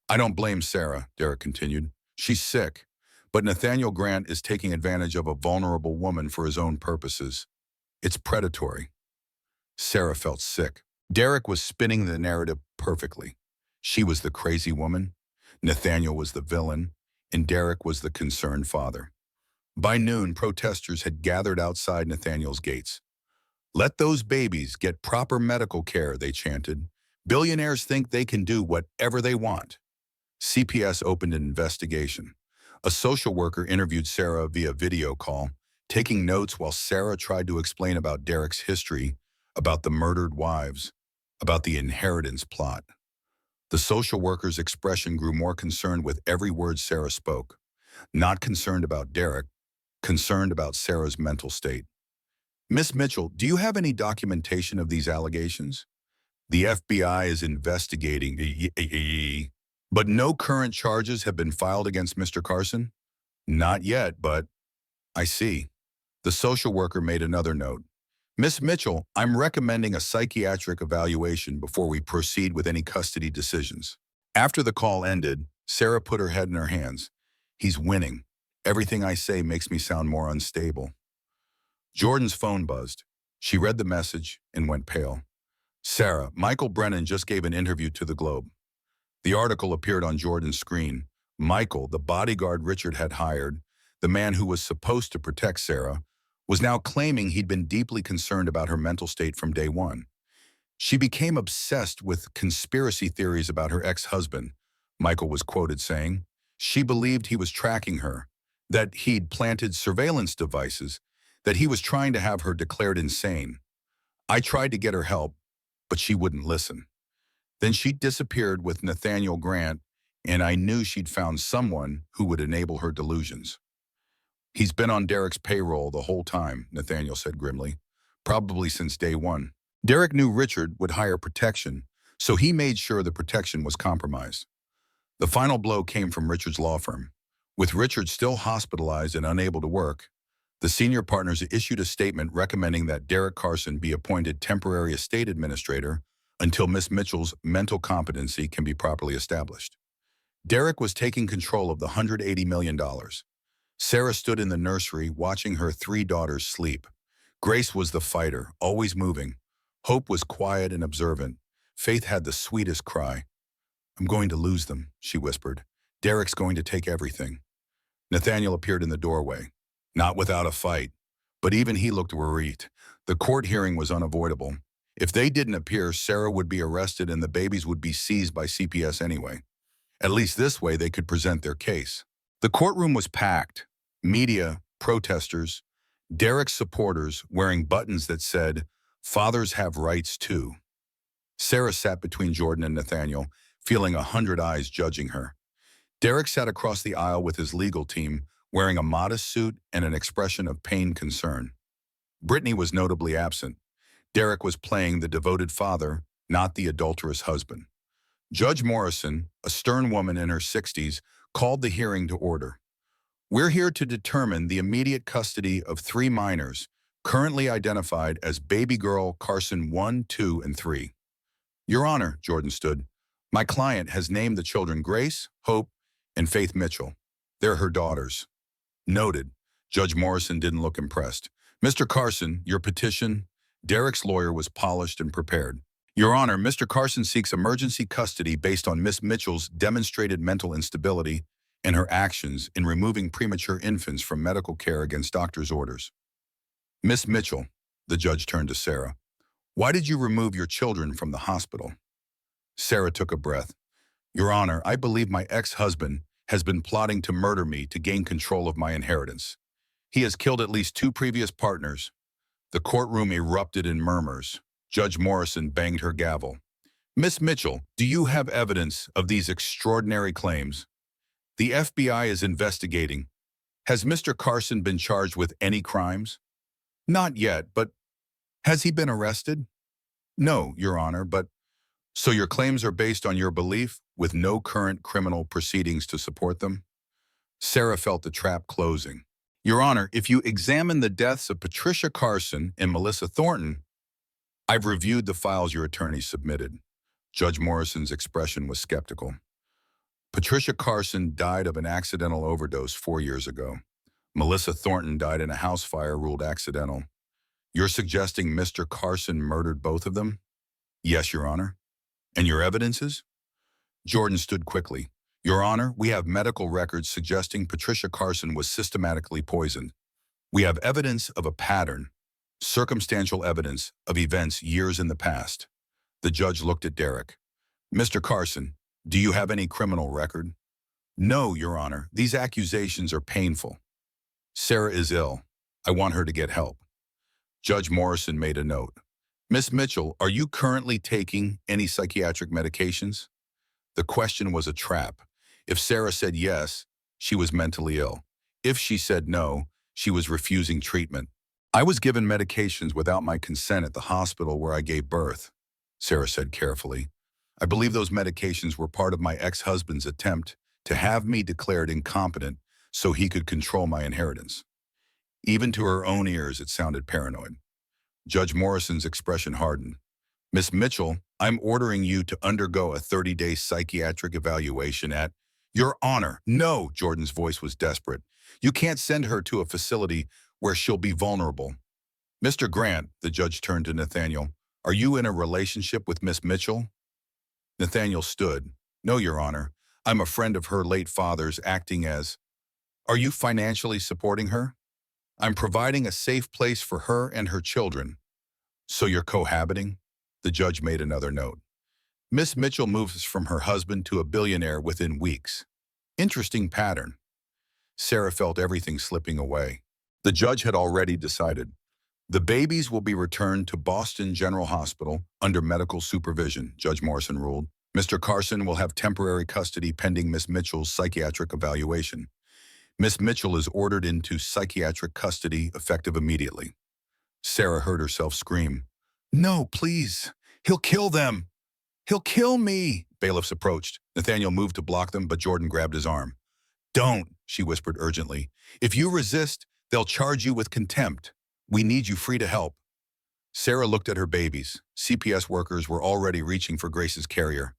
A: I don't blame Sarah, Derek continued. She's sick, but Nathaniel Grant is taking advantage of a vulnerable woman for his own purposes. It's predatory. Sarah felt sick. Derek was spinning the narrative perfectly. She was the crazy woman, Nathaniel was the villain, and Derek was the concerned father. By noon, protesters had gathered outside Nathaniel's gates. Let those babies get proper medical care, they chanted. Billionaires think they can do whatever they want. CPS opened an investigation. A social worker interviewed Sarah via video call, taking notes while Sarah tried to explain about Derek's history, about the murdered wives, about the inheritance plot. The social worker's expression grew more concerned with every word Sarah spoke. Not concerned about Derek, concerned about Sarah's mental state. Miss Mitchell, do you have any documentation of these allegations? The FBI is investigating, but no current charges have been filed against Mr. Carson? Not yet, but I see. The social worker made another note. Miss Mitchell, I'm recommending a psychiatric evaluation before we proceed with any custody decisions. After the call ended, Sarah put her head in her hands. He's winning. Everything I say makes me sound more unstable. Jordan's phone buzzed. She read the message and went pale. Sarah, Michael Brennan just gave an interview to the Globe. The article appeared on Jordan's screen. Michael, the bodyguard Richard had hired, the man who was supposed to protect Sarah, was now claiming he'd been deeply concerned about her mental state from day one. She became obsessed with conspiracy theories about her ex-husband, Michael was quoted saying. She believed he was tracking her, that he'd planted surveillance devices, that he was trying to have her declared insane. I tried to get her help, but she wouldn't listen. Then she disappeared with Nathaniel Grant, and I knew she'd found someone who would enable her delusions. He's been on Derek's payroll the whole time, Nathaniel said grimly, probably since day one. Derek knew Richard would hire protection, so he made sure the protection was compromised. The final blow came from Richard's law firm. With Richard still hospitalized and unable to work, the senior partners issued a statement recommending that Derek Carson be appointed temporary estate administrator until Miss Mitchell's mental competency can be properly established. Derek was taking control of the $180 million. Sarah stood in the nursery watching her 3 daughters sleep. Grace was the fighter, always moving. Hope was quiet and observant. Faith had the sweetest cry. "I'm going to lose them," she whispered. "Derek's going to take everything." Nathaniel appeared in the doorway. Not without a fight, but even he looked worried. The court hearing was unavoidable. If they didn't appear, Sarah would be arrested and the babies would be seized by CPS anyway. At least this way they could present their case. The courtroom was packed. Media, protesters, Derek's supporters wearing buttons that said, "Fathers have rights too." Sarah sat between Jordan and Nathaniel, feeling 100 eyes judging her. Derek sat across the aisle with his legal team, wearing a modest suit and an expression of pained concern. Brittany was notably absent. Derek was playing the devoted father, not the adulterous husband. Judge Morrison, a stern woman in her 60s, called the hearing to order. "We're here to determine the immediate custody of 3 minors, currently identified as baby girl Carson 1, 2, and 3. Your Honor," Jordan stood, "my client has named the children Grace, Hope, and Faith Mitchell. They're her daughters." Noted. Judge Morrison didn't look impressed. "Mr. Carson, your petition." Derek's lawyer was polished and prepared. "Your Honor, Mr. Carson seeks emergency custody based on Miss Mitchell's demonstrated mental instability and her actions in removing premature infants from medical care against doctor's orders." "Miss Mitchell," the judge turned to Sarah, "why did you remove your children from the hospital?" Sarah took a breath. "Your Honor, I believe my ex-husband has been plotting to murder me to gain control of my inheritance. He has killed at least 2 previous partners." The courtroom erupted in murmurs. Judge Morrison banged her gavel. "Miss Mitchell, do you have evidence of these extraordinary claims? The FBI is investigating. Has Mr. Carson been charged with any crimes?" "Not yet, but has he been arrested?" "No, Your Honor, but..." "So your claims are based on your belief, with no current criminal proceedings to support them?" Sarah felt the trap closing. "Your Honor, if you examine the deaths of Patricia Carson and Melissa Thornton..." "I've reviewed the files your attorney submitted." Judge Morrison's expression was skeptical. "Patricia Carson died of an accidental overdose 4 years ago. Melissa Thornton died in a house fire ruled accidental. You're suggesting Mr. Carson murdered both of them?" "Yes, Your Honor." "And your evidences?" Jordan stood quickly. "Your Honor, we have medical records suggesting Patricia Carson was systematically poisoned. We have evidence of a pattern, circumstantial evidence of events years in the past." The judge looked at Derek. "Mr. Carson, do you have any criminal record?" "No, Your Honor. These accusations are painful." "Sarah is ill. I want her to get help." Judge Morrison made a note. "Miss Mitchell, are you currently taking any psychiatric medications?" The question was a trap. If Sarah said yes, she was mentally ill. If she said no, she was refusing treatment. "I was given medications without my consent at the hospital where I gave birth," Sarah said carefully. "I believe those medications were part of my ex-husband's attempt to have me declared incompetent so he could control my inheritance." Even to her own ears, it sounded paranoid. Judge Morrison's expression hardened. "Miss Mitchell, I'm ordering you to undergo a 30-day psychiatric evaluation at..." "Your Honor, no!" Jordan's voice was desperate. "You can't send her to a facility where she'll be vulnerable." "Mr. Grant," the judge turned to Nathaniel, "are you in a relationship with Miss Mitchell?" Nathaniel stood. "No, Your Honor. I'm a friend of her late father's acting as..." "Are you financially supporting her?" "I'm providing a safe place for her and her children." "So you're cohabiting?" The judge made another note. "Miss Mitchell moves from her husband to a billionaire within weeks. Interesting pattern." Sarah felt everything slipping away. The judge had already decided. "The babies will be returned to Boston General Hospital under medical supervision," Judge Morrison ruled. Mr. Carson will have temporary custody pending Miss Mitchell's psychiatric evaluation. Miss Mitchell is ordered into psychiatric custody effective immediately. Sarah heard herself scream, "No, please. He'll kill them. He'll kill me." Bailiffs approached. Nathaniel moved to block them, but Jordan grabbed his arm. "Don't," she whispered urgently. "If you resist, they'll charge you with contempt. We need you free to help." Sarah looked at her babies. CPS workers were already reaching for Grace's carrier.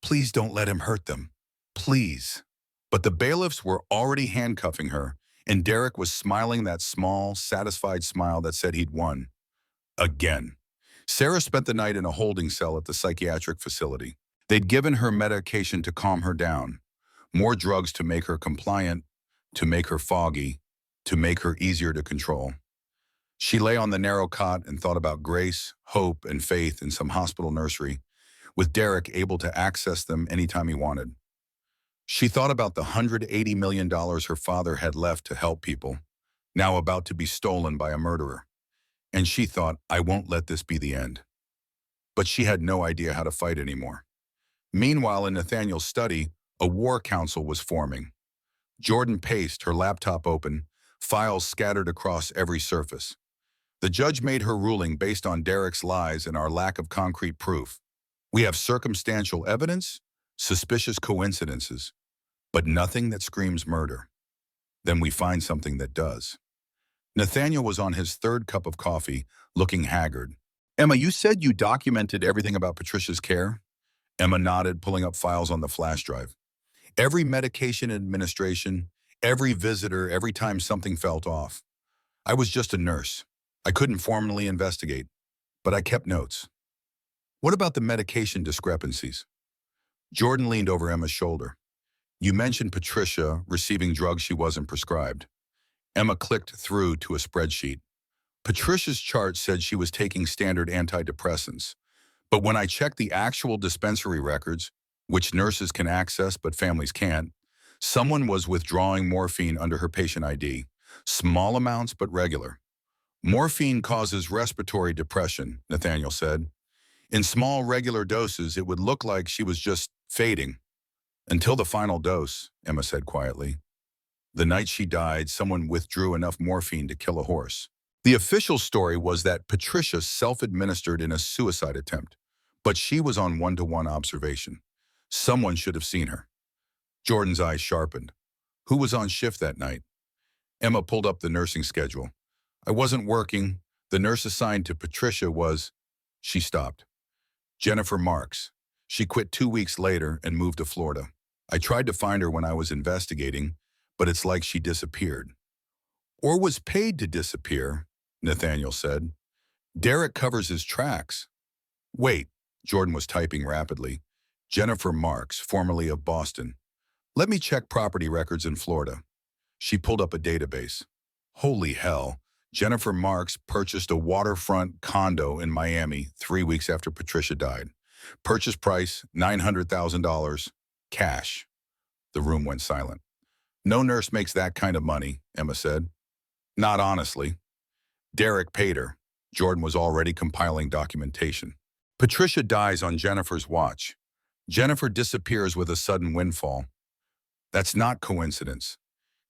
A: "Please don't let him hurt them. Please." But the bailiffs were already handcuffing her, and Derek was smiling that small, satisfied smile that said he'd won. Again. Sarah spent the night in a holding cell at the psychiatric facility. They'd given her medication to calm her down, more drugs to make her compliant, to make her foggy, to make her easier to control. She lay on the narrow cot and thought about Grace, hope, and faith in some hospital nursery, with Derek able to access them anytime he wanted. She thought about the $180 million her father had left to help people, now about to be stolen by a murderer. And she thought, I won't let this be the end. But she had no idea how to fight anymore. Meanwhile, in Nathaniel's study, a war council was forming. Jordan paced, her laptop open, files scattered across every surface. The judge made her ruling based on Derek's lies and our lack of concrete proof. We have circumstantial evidence, suspicious coincidences, but nothing that screams murder. Then we find something that does. Nathaniel was on his third cup of coffee, looking haggard. "Emma, you said you documented everything about Patricia's care?" Emma nodded, pulling up files on the flash drive. Every medication administration, every visitor, every time something felt off. I was just a nurse. I couldn't formally investigate, but I kept notes. "What about the medication discrepancies?" Jordan leaned over Emma's shoulder. "You mentioned Patricia receiving drugs she wasn't prescribed." Emma clicked through to a spreadsheet. Patricia's chart said she was taking standard antidepressants. But when I checked the actual dispensary records, which nurses can access but families can't, someone was withdrawing morphine under her patient ID. Small amounts but regular. "Morphine causes respiratory depression," Nathaniel said. "In small, regular doses, it would look like she was just fading." "Until the final dose," Emma said quietly. "The night she died, someone withdrew enough morphine to kill a horse." The official story was that Patricia self-administered in a suicide attempt, but she was on one-to-one observation. Someone should have seen her. Jordan's eyes sharpened. Who was on shift that night? Emma pulled up the nursing schedule. "I wasn't working. The nurse assigned to Patricia was..." She stopped. "Jennifer Marks. She quit 2 weeks later and moved to Florida. I tried to find her when I was investigating, but it's like she disappeared." "Or was paid to disappear," Nathaniel said. "Derek covers his tracks." "Wait," Jordan was typing rapidly. "Jennifer Marks, formerly of Boston. Let me check property records in Florida." She pulled up a database. Holy hell. Jennifer Marks purchased a waterfront condo in Miami 3 weeks after Patricia died. Purchase price, $900,000. Cash. The room went silent. "No nurse makes that kind of money," Emma said. "Not honestly." Derek paid her. Jordan was already compiling documentation. Patricia dies on Jennifer's watch. Jennifer disappears with a sudden windfall. That's not coincidence.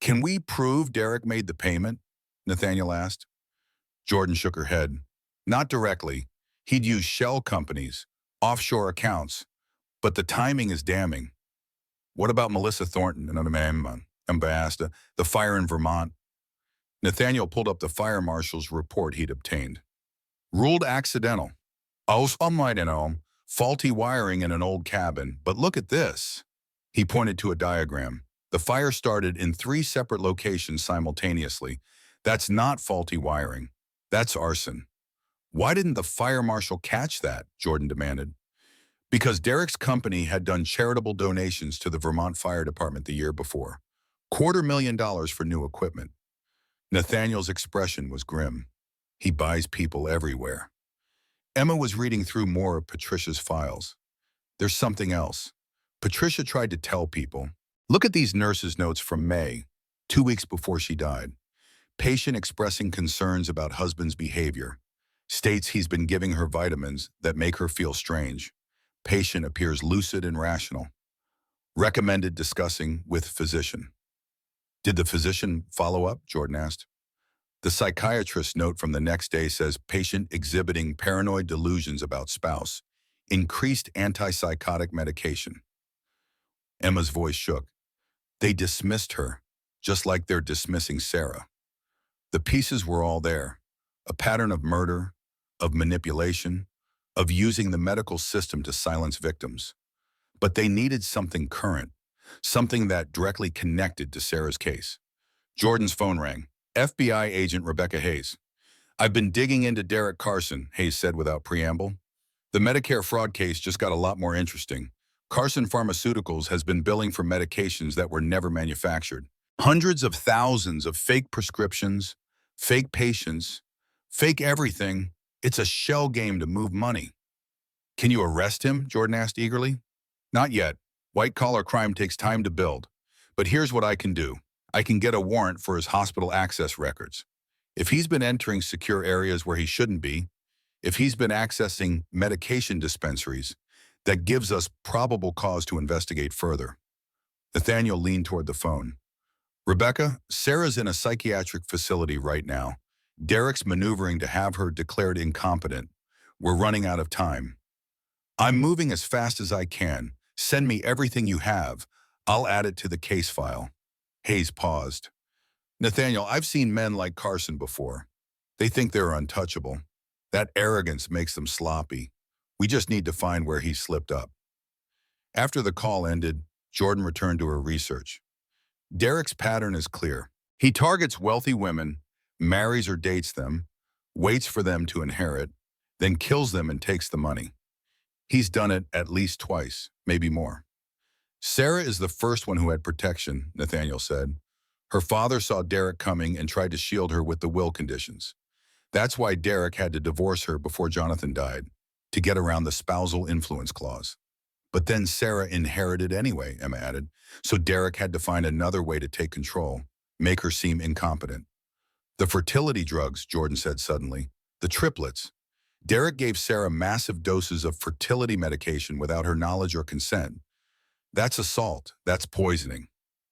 A: "Can we prove Derek made the payment?" Nathaniel asked. Jordan shook her head. "Not directly. He'd use shell companies, offshore accounts. But the timing is damning." "What about Melissa Thornton and Ambassador, the fire in Vermont?" Nathaniel pulled up the fire marshal's report he'd obtained. "Ruled accidental. Faulty wiring in an old cabin. But look at this." He pointed to a diagram. The fire started in 3 separate locations simultaneously. That's not faulty wiring. That's arson. "Why didn't the fire marshal catch that?" Jordan demanded. "Because Derek's company had done charitable donations to the Vermont Fire Department the year before. $250,000 for new equipment." Nathaniel's expression was grim. He buys people everywhere. Emma was reading through more of Patricia's files. There's something else. Patricia tried to tell people. Look at these nurses' notes from May, 2 weeks before she died. Patient expressing concerns about husband's behavior. States he's been giving her vitamins that make her feel strange. Patient appears lucid and rational. Recommended discussing with physician. Did the physician follow up? Jordan asked. The psychiatrist's note from the next day says patient exhibiting paranoid delusions about spouse. Increased antipsychotic medication. Emma's voice shook. They dismissed her, just like they're dismissing Sarah. The pieces were all there. A pattern of murder, of manipulation, of using the medical system to silence victims. But they needed something current, something that directly connected to Sarah's case. Jordan's phone rang. FBI agent Rebecca Hayes. I've been digging into Derek Carson, Hayes said without preamble. The Medicare fraud case just got a lot more interesting. Carson Pharmaceuticals has been billing for medications that were never manufactured. Hundreds of thousands of fake prescriptions, fake patients, fake everything. It's a shell game to move money. Can you arrest him? Jordan asked eagerly. Not yet. White-collar crime takes time to build. But here's what I can do. I can get a warrant for his hospital access records. If he's been entering secure areas where he shouldn't be, if he's been accessing medication dispensaries, that gives us probable cause to investigate further. Nathaniel leaned toward the phone. Rebecca, Sarah's in a psychiatric facility right now. Derek's maneuvering to have her declared incompetent. We're running out of time. I'm moving as fast as I can. Send me everything you have. I'll add it to the case file. Hayes paused. Nathaniel, I've seen men like Carson before. They think they're untouchable. That arrogance makes them sloppy. We just need to find where he slipped up. After the call ended, Jordan returned to her research. Derek's pattern is clear. He targets wealthy women, marries or dates them, waits for them to inherit, then kills them and takes the money. He's done it at least twice, maybe more. Sarah is the first one who had protection, Nathaniel said. Her father saw Derek coming and tried to shield her with the will conditions. That's why Derek had to divorce her before Jonathan died, to get around the spousal influence clause. But then Sarah inherited anyway, Emma added, so Derek had to find another way to take control, make her seem incompetent. The fertility drugs, Jordan said suddenly, the triplets. Derek gave Sarah massive doses of fertility medication without her knowledge or consent. That's assault. That's poisoning.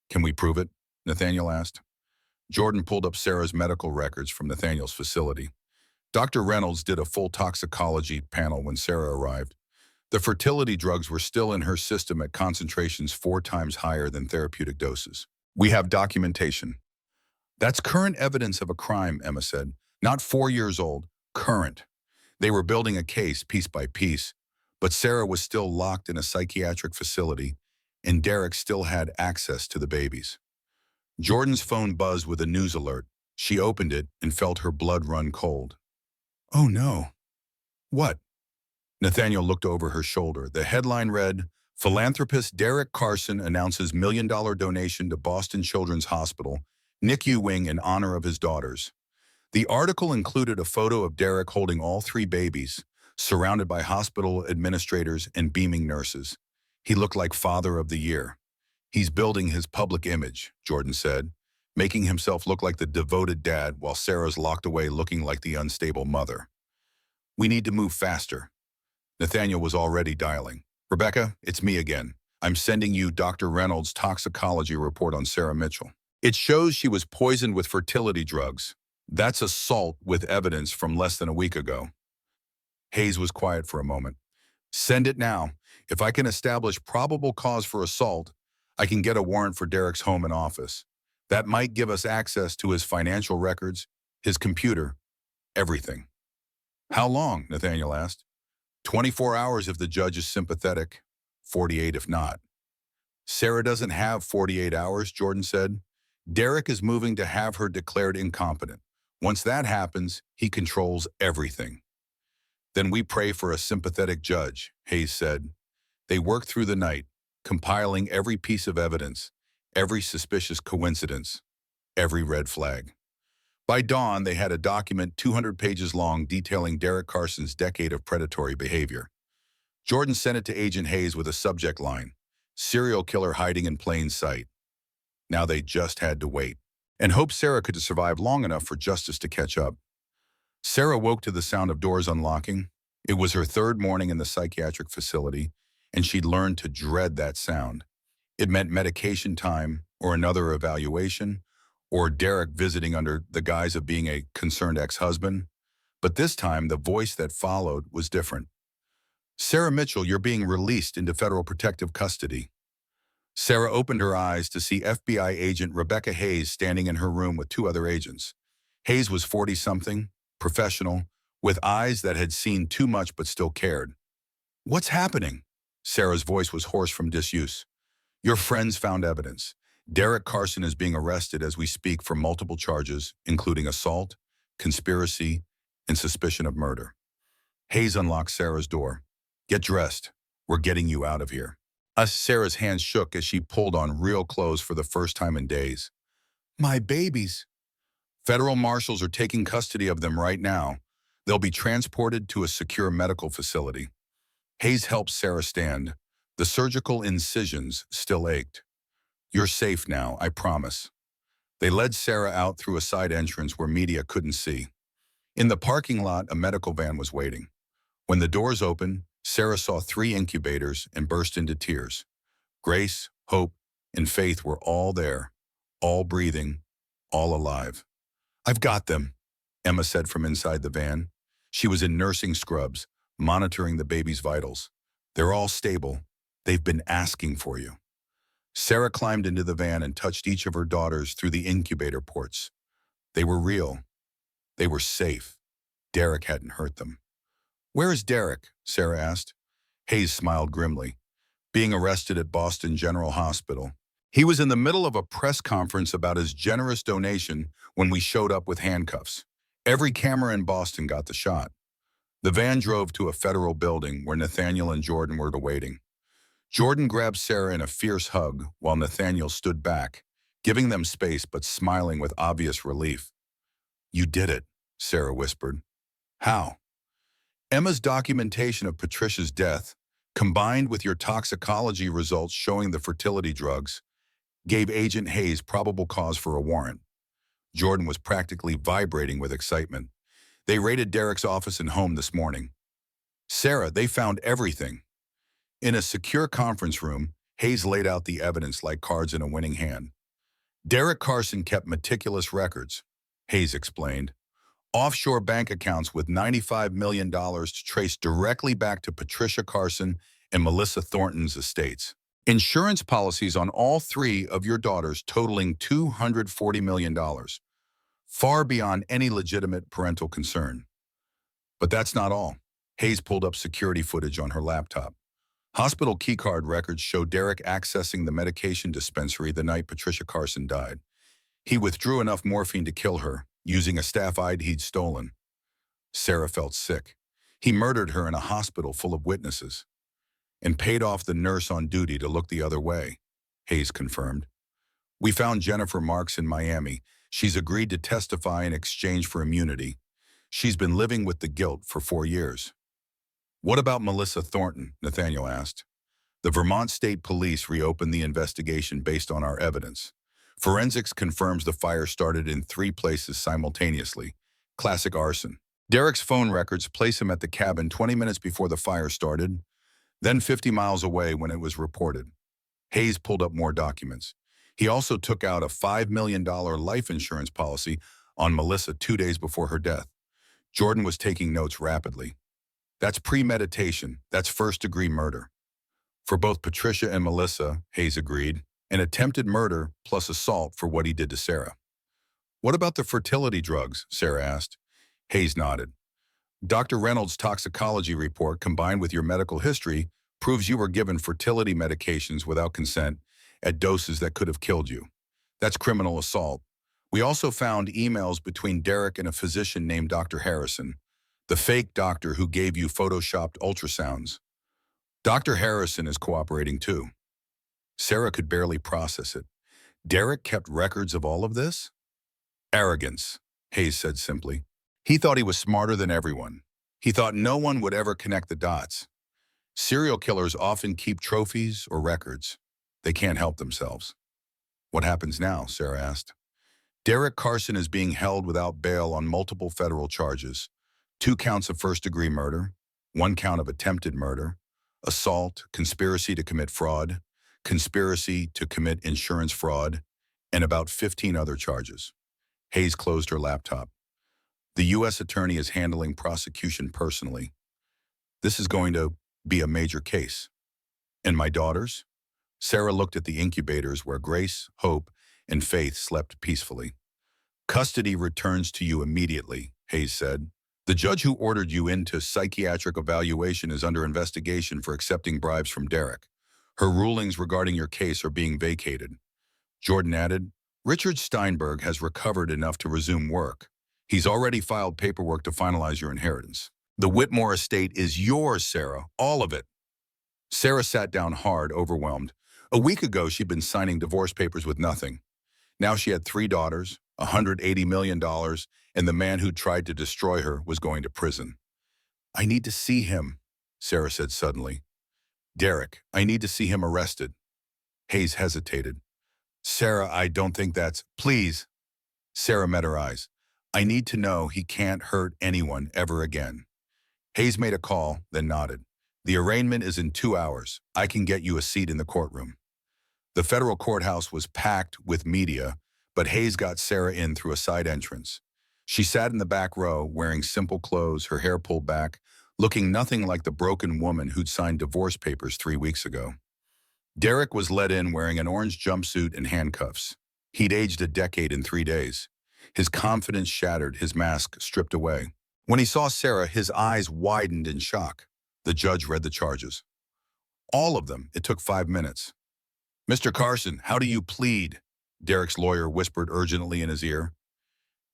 A: Can we prove it? Nathaniel asked. Jordan pulled up Sarah's medical records from Nathaniel's facility. Dr. Reynolds did a full toxicology panel when Sarah arrived. The fertility drugs were still in her system at concentrations 4 times higher than therapeutic doses. We have documentation. That's current evidence of a crime, Emma said. Not 4 years old. Current. They were building a case piece by piece, but Sarah was still locked in a psychiatric facility, and Derek still had access to the babies. Jordan's phone buzzed with a news alert. She opened it and felt her blood run cold. Oh no. What? Nathaniel looked over her shoulder. The headline read, Philanthropist Derek Carson announces $1 million donation to Boston Children's Hospital, NICU wing in honor of his daughters. The article included a photo of Derek holding all 3 babies, surrounded by hospital administrators and beaming nurses. He looked like Father of the Year. He's building his public image, Jordan said, making himself look like the devoted dad while Sarah's locked away looking like the unstable mother. We need to move faster. Nathaniel was already dialing. Rebecca, it's me again. I'm sending you Dr. Reynolds' toxicology report on Sarah Mitchell. It shows she was poisoned with fertility drugs. That's assault with evidence from less than a week ago. Hayes was quiet for a moment. Send it now. If I can establish probable cause for assault, I can get a warrant for Derek's home and office. That might give us access to his financial records, his computer, everything. How long? Nathaniel asked. 24 hours if the judge is sympathetic, 48 if not. Sarah doesn't have 48 hours, Jordan said. Derek is moving to have her declared incompetent. Once that happens, he controls everything. Then we pray for a sympathetic judge, Hayes said. They worked through the night, compiling every piece of evidence, every suspicious coincidence, every red flag. By dawn, they had a document 200 pages long detailing Derek Carson's decade of predatory behavior. Jordan sent it to Agent Hayes with a subject line, serial killer hiding in plain sight. Now they just had to wait, and hope Sarah could survive long enough for justice to catch up. Sarah woke to the sound of doors unlocking. It was her third morning in the psychiatric facility, and she'd learned to dread that sound. It meant medication time, or another evaluation, or Derek visiting under the guise of being a concerned ex-husband. But this time, the voice that followed was different. "Sarah Mitchell, you're being released into federal protective custody." Sarah opened her eyes to see FBI agent Rebecca Hayes standing in her room with two other agents. Hayes was 40-something, professional, with eyes that had seen too much but still cared. "What's happening?" Sarah's voice was hoarse from disuse. "Your friends found evidence. Derek Carson is being arrested as we speak for multiple charges, including assault, conspiracy, and suspicion of murder." Hayes unlocked Sarah's door. "Get dressed. We're getting you out of here." Sarah's hands shook as she pulled on real clothes for the first time in days. "My babies." "Federal marshals are taking custody of them right now. They'll be transported to a secure medical facility." Hayes helped Sarah stand. The surgical incisions still ached. "You're safe now, I promise." They led Sarah out through a side entrance where media couldn't see. In the parking lot, a medical van was waiting. When the doors opened, Sarah saw 3 incubators and burst into tears. Grace, hope, and faith were all there, all breathing, all alive. "I've got them," Emma said from inside the van. She was in nursing scrubs, monitoring the baby's vitals. "They're all stable. They've been asking for you." Sarah climbed into the van and touched each of her daughters through the incubator ports. They were real. They were safe. Derek hadn't hurt them. "Where is Derek?" Sarah asked. Hayes smiled grimly. "Being arrested at Boston General Hospital. He was in the middle of a press conference about his generous donation when we showed up with handcuffs. Every camera in Boston got the shot." The van drove to a federal building where Nathaniel and Jordan were waiting. Jordan grabbed Sarah in a fierce hug while Nathaniel stood back, giving them space but smiling with obvious relief. "You did it," Sarah whispered. "How?" "Emma's documentation of Patricia's death, combined with your toxicology results showing the fertility drugs, gave Agent Hayes probable cause for a warrant." Jordan was practically vibrating with excitement. "They raided Derek's office and home this morning." "Sarah, they found everything." In a secure conference room, Hayes laid out the evidence like cards in a winning hand. "Derek Carson kept meticulous records," Hayes explained. "Offshore bank accounts with $95 million to trace directly back to Patricia Carson and Melissa Thornton's estates. Insurance policies on all 3 of your daughters totaling $240 million, far beyond any legitimate parental concern." But that's not all. Hayes pulled up security footage on her laptop. Hospital keycard records show Derek accessing the medication dispensary the night Patricia Carson died. He withdrew enough morphine to kill her, using a staph ID he'd stolen. Sarah felt sick. He murdered her in a hospital full of witnesses and paid off the nurse on duty to look the other way, Hayes confirmed. "We found Jennifer Marks in Miami. She's agreed to testify in exchange for immunity. She's been living with the guilt for 4 years." "What about Melissa Thornton?" Nathaniel asked. "The Vermont State Police reopened the investigation based on our evidence. Forensics confirms the fire started in 3 places simultaneously. Classic arson. Derek's phone records place him at the cabin 20 minutes before the fire started, then 50 miles away when it was reported." Hayes pulled up more documents. He also took out a $5 million life insurance policy on Melissa 2 days before her death. Jordan was taking notes rapidly. "That's premeditation. That's first-degree murder." "For both Patricia and Melissa," Hayes agreed, "an attempted murder plus assault for what he did to Sarah." "What about the fertility drugs?" Sarah asked. Hayes nodded. "Dr. Reynolds' toxicology report combined with your medical history proves you were given fertility medications without consent at doses that could have killed you. That's criminal assault. We also found emails between Derek and a physician named Dr. Harrison, the fake doctor who gave you photoshopped ultrasounds. Dr. Harrison is cooperating too." Sarah could barely process it. Derek kept records of all of this? "Arrogance," Hayes said simply. "He thought he was smarter than everyone. He thought no one would ever connect the dots. Serial killers often keep trophies or records. They can't help themselves." "What happens now?" Sarah asked. "Derek Carson is being held without bail on multiple federal charges. 2 counts of first-degree murder, one count of attempted murder, assault, conspiracy to commit fraud, conspiracy to commit insurance fraud, and about 15 other charges. Hayes closed her laptop. The U.S. attorney is handling prosecution personally. This is going to be a major case. And my daughters? Sarah looked at the incubators where Grace, Hope, and Faith slept peacefully. Custody returns to you immediately, Hayes said. The judge who ordered you into psychiatric evaluation is under investigation for accepting bribes from Derek. Her rulings regarding your case are being vacated. Jordan added, Richard Steinberg has recovered enough to resume work. He's already filed paperwork to finalize your inheritance. The Whitmore estate is yours, Sarah, all of it. Sarah sat down hard, overwhelmed. A week ago, she'd been signing divorce papers with nothing. Now she had 3 daughters, $180 million, and the man who tried to destroy her was going to prison. I need to see him, Sarah said suddenly. Derek, I need to see him arrested. Hayes hesitated. Sarah, I don't think that's... Please. Sarah met her eyes. I need to know he can't hurt anyone ever again. Hayes made a call, then nodded. The arraignment is in 2 hours. I can get you a seat in the courtroom. The federal courthouse was packed with media, but Hayes got Sarah in through a side entrance. She sat in the back row, wearing simple clothes, her hair pulled back, looking nothing like the broken woman who'd signed divorce papers 3 weeks ago. Derek was led in wearing an orange jumpsuit and handcuffs. He'd aged a decade in 3 days. His confidence shattered, his mask stripped away. When he saw Sarah, his eyes widened in shock. The judge read the charges. All of them. It took 5 minutes. Mr. Carson, how do you plead? Derek's lawyer whispered urgently in his ear.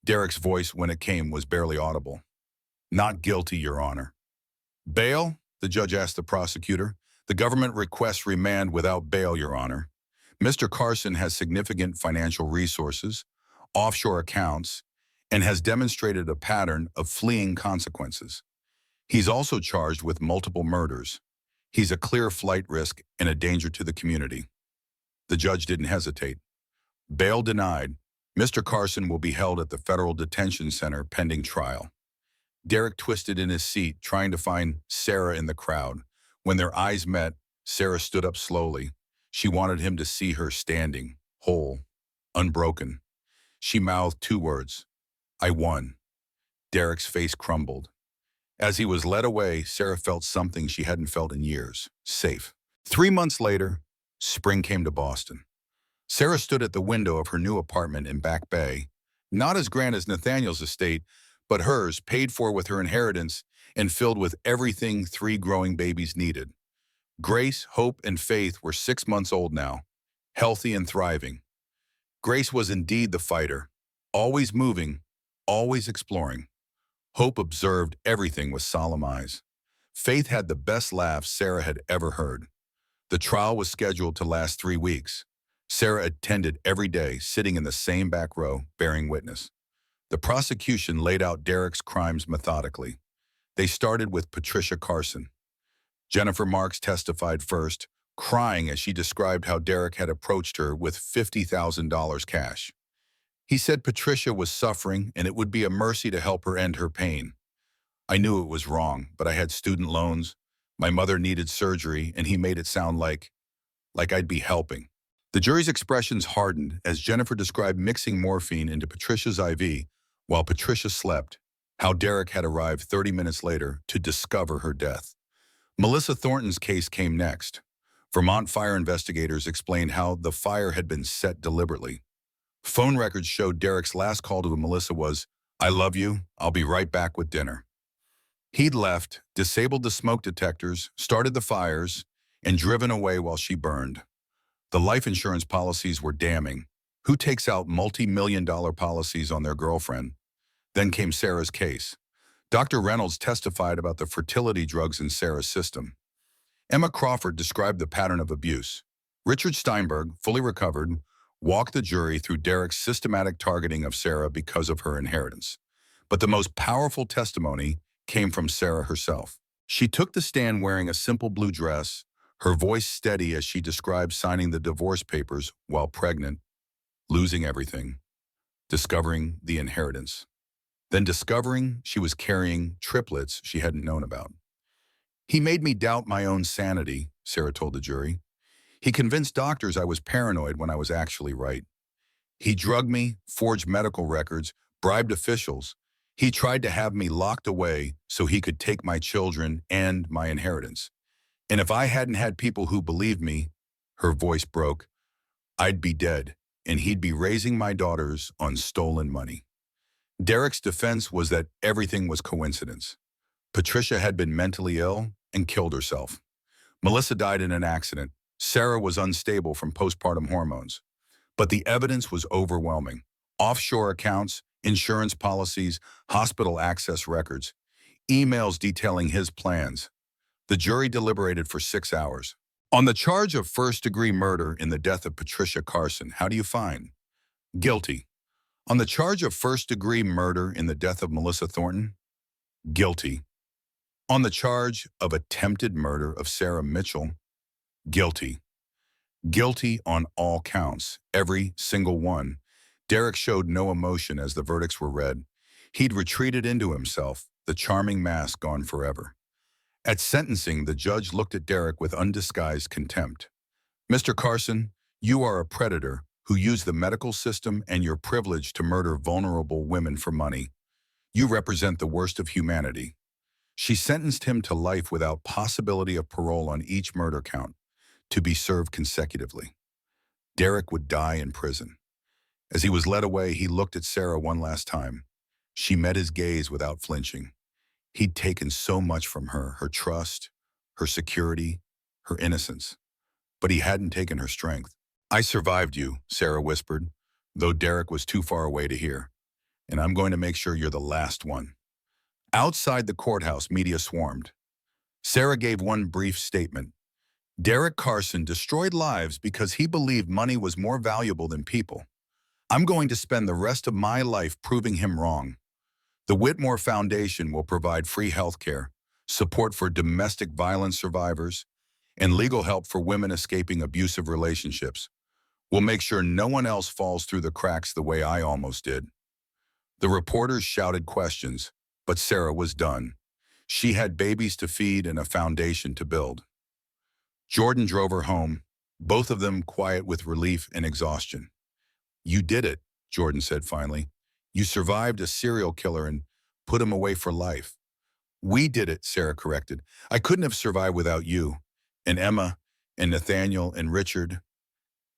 A: Derek's voice, when it came, was barely audible. Not guilty, Your Honor. Bail? The judge asked the prosecutor. The government requests remand without bail, Your Honor. Mr. Carson has significant financial resources, offshore accounts, and has demonstrated a pattern of fleeing consequences. He's also charged with multiple murders. He's a clear flight risk and a danger to the community. The judge didn't hesitate. Bail denied. Mr. Carson will be held at the Federal Detention Center pending trial. Derek twisted in his seat, trying to find Sarah in the crowd. When their eyes met, Sarah stood up slowly. She wanted him to see her standing, whole, unbroken. She mouthed 2 words. I won. Derek's face crumbled. As he was led away, Sarah felt something she hadn't felt in years. Safe. 3 months later, spring came to Boston. Sarah stood at the window of her new apartment in Back Bay, not as grand as Nathaniel's estate, but hers, paid for with her inheritance and filled with everything 3 growing babies needed. Grace, Hope, and Faith were 6 months old now, healthy and thriving. Grace was indeed the fighter, always moving, always exploring. Hope observed everything with solemn eyes. Faith had the best laugh Sarah had ever heard. The trial was scheduled to last 3 weeks. Sarah attended every day, sitting in the same back row, bearing witness. The prosecution laid out Derek's crimes methodically. They started with Patricia Carson. Jennifer Marks testified first, crying as she described how Derek had approached her with $50,000 cash. He said Patricia was suffering and it would be a mercy to help her end her pain. I knew it was wrong, but I had student loans. My mother needed surgery, and he made it sound like I'd be helping. The jury's expressions hardened as Jennifer described mixing morphine into Patricia's IV while Patricia slept, how Derek had arrived 30 minutes later to discover her death. Melissa Thornton's case came next. Vermont fire investigators explained how the fire had been set deliberately. Phone records showed Derek's last call to Melissa was, I love you, I'll be right back with dinner. He'd left, disabled the smoke detectors, started the fires, and driven away while she burned. The life insurance policies were damning. Who takes out multi-million-dollar policies on their girlfriend? Then came Sarah's case. Dr. Reynolds testified about the fertility drugs in Sarah's system. Emma Crawford described the pattern of abuse. Richard Steinberg, fully recovered, walked the jury through Derek's systematic targeting of Sarah because of her inheritance. But the most powerful testimony came from Sarah herself. She took the stand wearing a simple blue dress, her voice steady as she described signing the divorce papers while pregnant, losing everything, discovering the inheritance, then discovering she was carrying triplets she hadn't known about. He made me doubt my own sanity, Sarah told the jury. He convinced doctors I was paranoid when I was actually right. He drugged me, forged medical records, bribed officials. He tried to have me locked away so he could take my children and my inheritance. And if I hadn't had people who believed me, her voice broke, I'd be dead, and he'd be raising my daughters on stolen money. Derek's defense was that everything was coincidence. Patricia had been mentally ill and killed herself. Melissa died in an accident. Sarah was unstable from postpartum hormones. But the evidence was overwhelming. Offshore accounts, insurance policies, hospital access records, emails detailing his plans. The jury deliberated for 6 hours. On the charge of first-degree murder in the death of Patricia Carson, how do you find? Guilty. On the charge of first-degree murder in the death of Melissa Thornton? Guilty. On the charge of attempted murder of Sarah Mitchell? Guilty. Guilty on all counts, every single one. Derek showed no emotion as the verdicts were read. He'd retreated into himself, the charming mask gone forever. At sentencing, the judge looked at Derek with undisguised contempt. Mr. Carson, you are a predator who used the medical system and your privilege to murder vulnerable women for money. You represent the worst of humanity. She sentenced him to life without possibility of parole on each murder count, to be served consecutively. Derek would die in prison. As he was led away, he looked at Sarah one last time. She met his gaze without flinching. He'd taken so much from her, her trust, her security, her innocence. But he hadn't taken her strength. I survived you, Sarah whispered, though Derek was too far away to hear. And I'm going to make sure you're the last one. Outside the courthouse, media swarmed. Sarah gave one brief statement. Derek Carson destroyed lives because he believed money was more valuable than people. I'm going to spend the rest of my life proving him wrong. The Whitmore Foundation will provide free health care, support for domestic violence survivors, and legal help for women escaping abusive relationships. We'll make sure no one else falls through the cracks the way I almost did. The reporters shouted questions, but Sarah was done. She had babies to feed and a foundation to build. Jordan drove her home, both of them quiet with relief and exhaustion. You did it, Jordan said finally. You survived a serial killer and put him away for life. We did it, Sarah corrected. I couldn't have survived without you, and Emma, and Nathaniel, and Richard.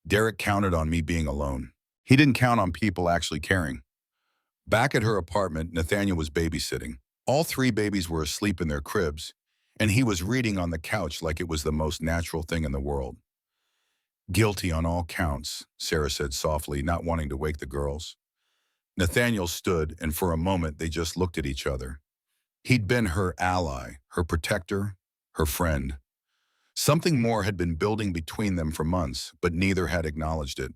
A: Derek counted on me being alone. He didn't count on people actually caring. Back at her apartment, Nathaniel was babysitting. All 3 babies were asleep in their cribs, and he was reading on the couch like it was the most natural thing in the world. Guilty on all counts, Sarah said softly, not wanting to wake the girls. Nathaniel stood, and for a moment they just looked at each other. He'd been her ally, her protector, her friend. Something more had been building between them for months, but neither had acknowledged it.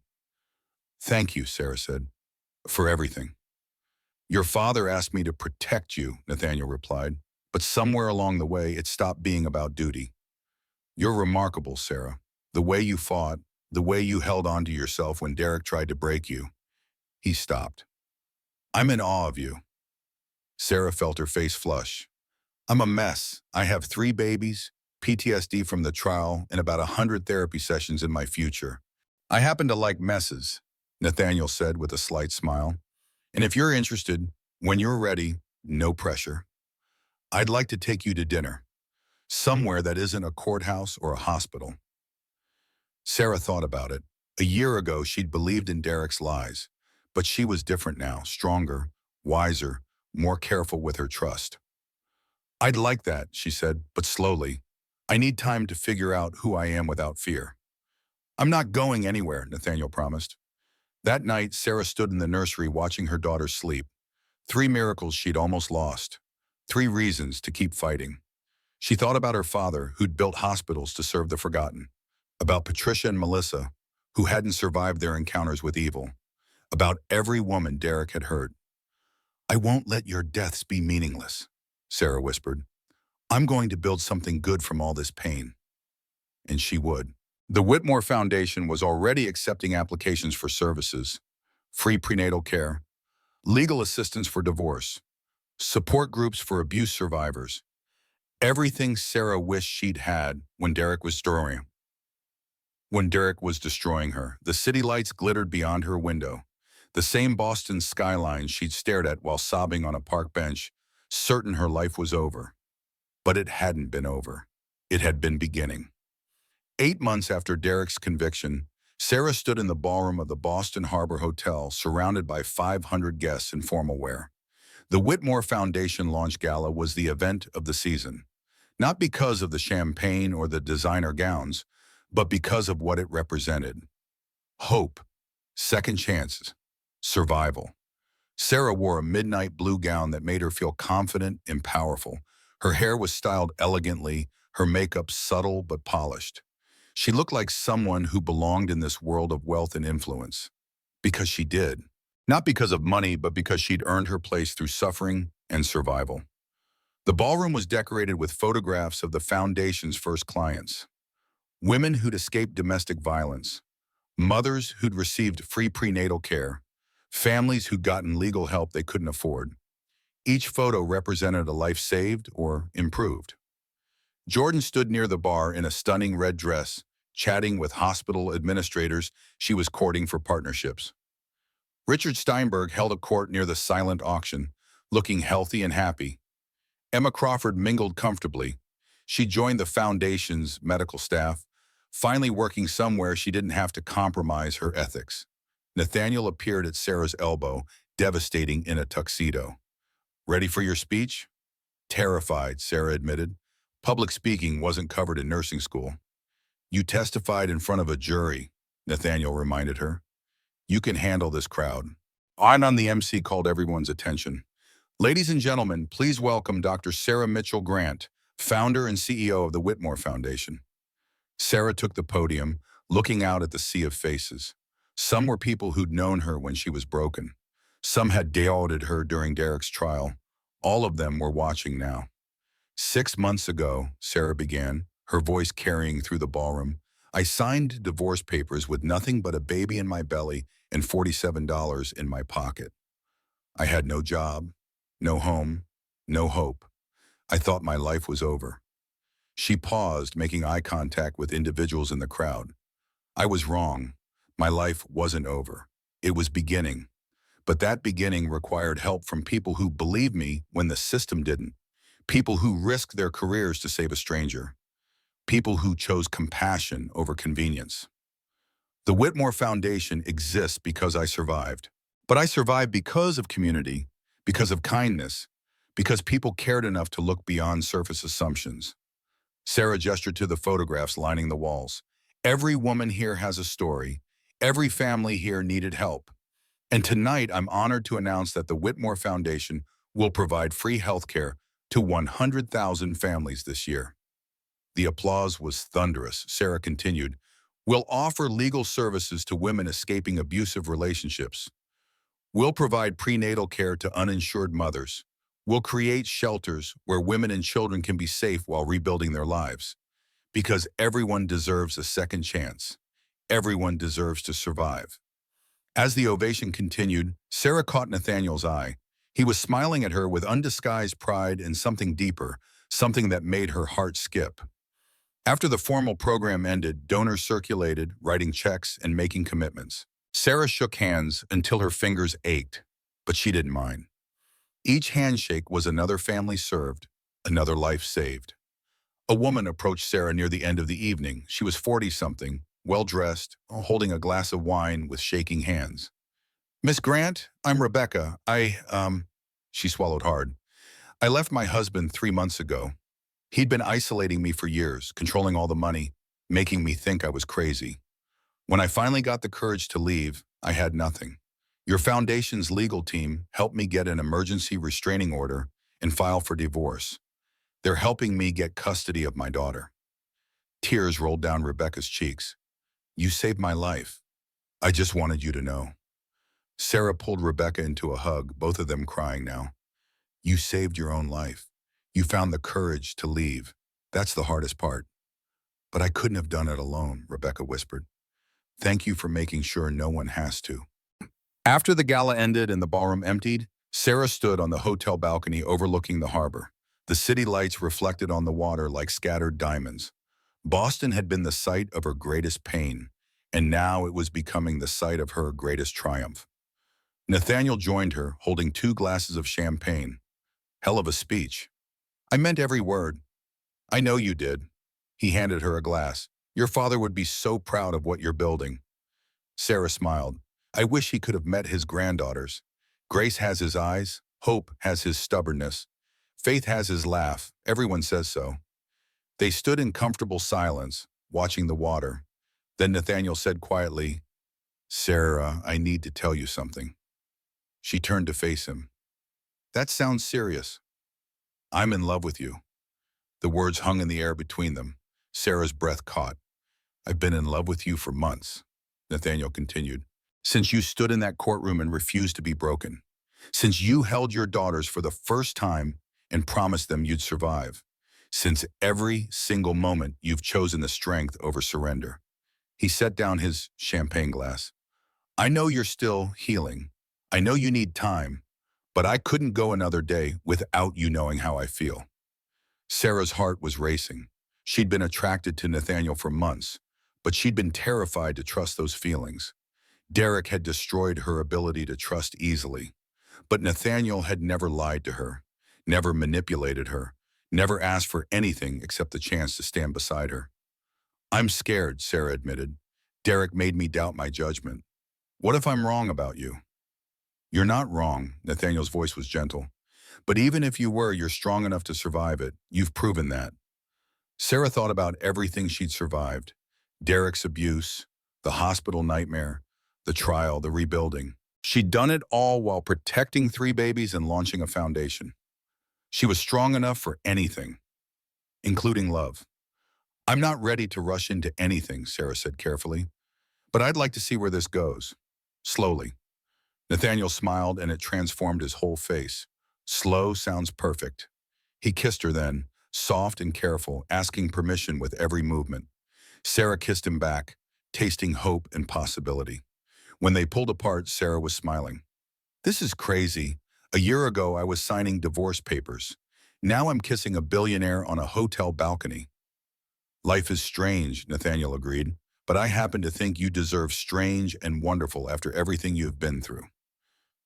A: Thank you, Sarah said, for everything. Your father asked me to protect you, Nathaniel replied, but somewhere along the way it stopped being about duty. You're remarkable, Sarah. The way you fought, the way you held on to yourself when Derek tried to break you. He stopped. I'm in awe of you. Sarah felt her face flush. I'm a mess. I have 3 babies, PTSD from the trial, and about 100 therapy sessions in my future. I happen to like messes, Nathaniel said with a slight smile. And if you're interested, when you're ready, no pressure. I'd like to take you to dinner, somewhere that isn't a courthouse or a hospital. Sarah thought about it. A year ago, she'd believed in Derek's lies, but she was different now, stronger, wiser, more careful with her trust. I'd like that, she said, but slowly. I need time to figure out who I am without fear. I'm not going anywhere, Nathaniel promised. That night, Sarah stood in the nursery watching her daughter sleep. 3 miracles she'd almost lost. 3 reasons to keep fighting. She thought about her father, who'd built hospitals to serve the forgotten. About Patricia and Melissa, who hadn't survived their encounters with evil. About every woman Derek had hurt. I won't let your deaths be meaningless, Sarah whispered. I'm going to build something good from all this pain. And she would. The Whitmore Foundation was already accepting applications for services, free prenatal care, legal assistance for divorce, support groups for abuse survivors, Everything Sarah wished she'd had when Derek was destroying her. The city lights glittered beyond her window. The same Boston skyline she'd stared at while sobbing on a park bench, certain her life was over. But it hadn't been over. It had been beginning. 8 months after Derek's conviction, Sarah stood in the ballroom of the Boston Harbor Hotel, surrounded by 500 guests in formal wear. The Whitmore Foundation launch gala was the event of the season, not because of the champagne or the designer gowns, but because of what it represented. Hope, second chances, survival. Sarah wore a midnight blue gown that made her feel confident and powerful. Her hair was styled elegantly, her makeup subtle but polished. She looked like someone who belonged in this world of wealth and influence. Because she did. Not because of money, but because she'd earned her place through suffering and survival. The ballroom was decorated with photographs of the foundation's first clients. Women who'd escaped domestic violence, mothers who'd received free prenatal care, families who'd gotten legal help they couldn't afford. Each photo represented a life saved or improved. Jordan stood near the bar in a stunning red dress, chatting with hospital administrators she was courting for partnerships. Richard Steinberg held a court near the silent auction, looking healthy and happy. Emma Crawford mingled comfortably. She joined the foundation's medical staff, finally working somewhere she didn't have to compromise her ethics. Nathaniel appeared at Sarah's elbow, devastating in a tuxedo. "Ready for your speech?" "Terrified," Sarah admitted. Public speaking wasn't covered in nursing school. "You testified in front of a jury," Nathaniel reminded her. "You can handle this crowd." On the MC called everyone's attention. "Ladies and gentlemen, please welcome Dr. Sarah Mitchell Grant, founder and CEO of the Whitmore Foundation." Sarah took the podium, looking out at the sea of faces. Some were people who'd known her when she was broken. Some had doubted her during Derek's trial. All of them were watching now. "6 months ago," Sarah began, her voice carrying through the ballroom, "I signed divorce papers with nothing but a baby in my belly and $47 in my pocket. I had no job, no home, no hope. I thought my life was over." She paused, making eye contact with individuals in the crowd. "I was wrong. My life wasn't over. It was beginning. But that beginning required help from people who believed me when the system didn't. People who risked their careers to save a stranger. People who chose compassion over convenience. The Whitmore Foundation exists because I survived. But I survived because of community, because of kindness, because people cared enough to look beyond surface assumptions." Sarah gestured to the photographs lining the walls. "Every woman here has a story. Every family here needed help. And tonight, I'm honored to announce that the Whitmore Foundation will provide free health care to 100,000 families this year." The applause was thunderous. Sarah continued, "We'll offer legal services to women escaping abusive relationships. We'll provide prenatal care to uninsured mothers. We'll create shelters where women and children can be safe while rebuilding their lives. Because everyone deserves a second chance. Everyone deserves to survive." As the ovation continued, Sarah caught Nathaniel's eye. He was smiling at her with undisguised pride and something deeper, something that made her heart skip. After the formal program ended, donors circulated, writing checks and making commitments. Sarah shook hands until her fingers ached, but she didn't mind. Each handshake was another family served, another life saved. A woman approached Sarah near the end of the evening. She was 40-something, well-dressed, holding a glass of wine with shaking hands. "Miss Grant, I'm Rebecca. She swallowed hard. "I left my husband 3 months ago. He'd been isolating me for years, controlling all the money, making me think I was crazy. When I finally got the courage to leave, I had nothing. Your foundation's legal team helped me get an emergency restraining order and file for divorce. They're helping me get custody of my daughter." Tears rolled down Rebecca's cheeks. "You saved my life. I just wanted you to know." Sarah pulled Rebecca into a hug, both of them crying now. "You saved your own life. You found the courage to leave. That's the hardest part." "But I couldn't have done it alone," Rebecca whispered. "Thank you for making sure no one has to." After the gala ended and the ballroom emptied, Sarah stood on the hotel balcony overlooking the harbor. The city lights reflected on the water like scattered diamonds. Boston had been the site of her greatest pain, and now it was becoming the site of her greatest triumph. Nathaniel joined her, holding 2 glasses of champagne. Hell of a speech. I meant every word. I know you did. He handed her a glass. Your father would be so proud of what you're building. Sarah smiled. I wish he could have met his granddaughters. Grace has his eyes. Hope has his stubbornness. Faith has his laugh. Everyone says so. They stood in comfortable silence, watching the water. Then Nathaniel said quietly, Sarah, I need to tell you something. She turned to face him. That sounds serious. I'm in love with you. The words hung in the air between them. Sarah's breath caught. I've been in love with you for months, Nathaniel continued. Since you stood in that courtroom and refused to be broken. Since you held your daughters for the first time and promised them you'd survive. Since every single moment you've chosen the strength over surrender. He set down his champagne glass. I know you're still healing. I know you need time, but I couldn't go another day without you knowing how I feel. Sarah's heart was racing. She'd been attracted to Nathaniel for months, but she'd been terrified to trust those feelings. Derek had destroyed her ability to trust easily, but Nathaniel had never lied to her, never manipulated her, never asked for anything except the chance to stand beside her. I'm scared, Sarah admitted. Derek made me doubt my judgment. What if I'm wrong about you? You're not wrong, Nathaniel's voice was gentle. But even if you were, you're strong enough to survive it. You've proven that. Sarah thought about everything she'd survived. Derek's abuse, the hospital nightmare, the trial, the rebuilding. She'd done it all while protecting 3 babies and launching a foundation. She was strong enough for anything, including love. I'm not ready to rush into anything, Sarah said carefully, but I'd like to see where this goes. Slowly. Nathaniel smiled and it transformed his whole face. Slow sounds perfect. He kissed her then, soft and careful, asking permission with every movement. Sarah kissed him back, tasting hope and possibility. When they pulled apart, Sarah was smiling. This is crazy. A year ago, I was signing divorce papers. Now I'm kissing a billionaire on a hotel balcony. Life is strange, Nathaniel agreed, but I happen to think you deserve strange and wonderful after everything you've been through.